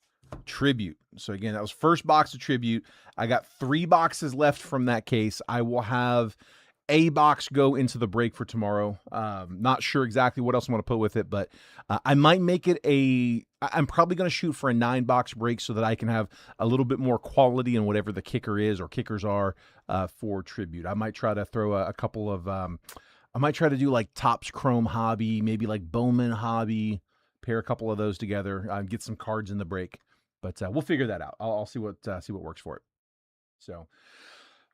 S1: Tribute. So again, that was first box of Tribute. I got 3 boxes left from that case. I will have a box go into the break for tomorrow. Not sure exactly what else I'm going to put with it, but I might make it I'm probably going to shoot for a 9-box break so that I can have a little bit more quality in whatever the kicker is or kickers are for Tribute. I might try to throw a couple of, I might try to do like Topps Chrome Hobby, maybe like Bowman Hobby, pair a couple of those together, get some cards in the break. But we'll figure that out. I'll see what works for it. So,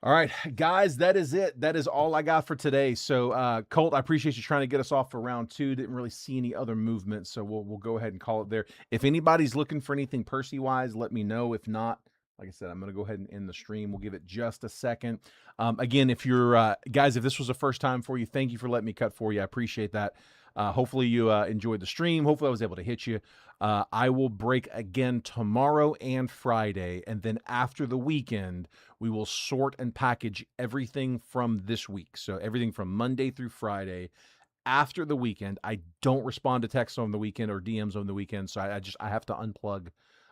S1: all right, guys, that is it. That is all I got for today. So, Colt, I appreciate you trying to get us off for round 2. Didn't really see any other movement, so we'll go ahead and call it there. If anybody's looking for anything Percy-wise, let me know. If not, Like I said, I'm going to go ahead and end the stream. We'll give it just a second. Again, if you're guys, if this was the first time for you, thank you for letting me cut for you. I appreciate that. Hopefully you enjoyed the stream. Hopefully I was able to hit you. I will break again tomorrow and Friday, and then after the weekend, we will sort and package everything from this week. So everything from Monday through Friday. After the weekend, I don't respond to texts on the weekend or DMs on the weekend, so I have to unplug.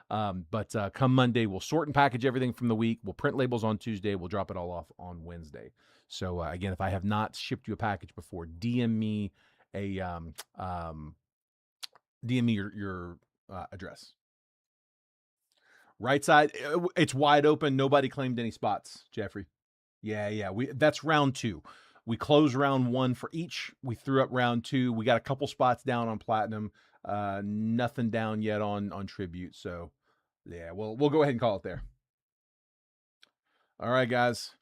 S1: But come Monday, we'll sort and package everything from the week. We'll print labels on Tuesday. We'll drop it all off on Wednesday. So again, if I have not shipped you a package before, DM me your address. Right side, it's wide open. Nobody claimed any spots, Jeffrey. Yeah. That's round 2. We closed round 1 for each. We threw up round 2. We got a couple spots down on platinum. Nothing down yet on tribute. So yeah, we'll go ahead and call it there. All right, guys.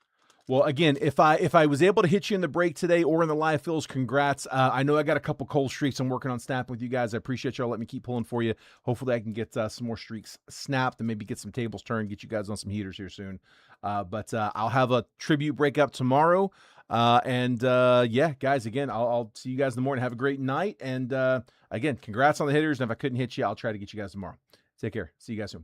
S1: Well, again, if I was able to hit you in the break today or in the live fills, congrats. I know I got a couple cold streaks I'm working on snapping with you guys. I appreciate y'all letting me keep pulling for you. Hopefully I can get some more streaks snapped and maybe get some tables turned, get you guys on some heaters here soon. But I'll have a tribute break up tomorrow. Yeah, guys, again, I'll see you guys in the morning. Have a great night. And again, congrats on the hitters. And if I couldn't hit you, I'll try to get you guys tomorrow. Take care. See you guys soon.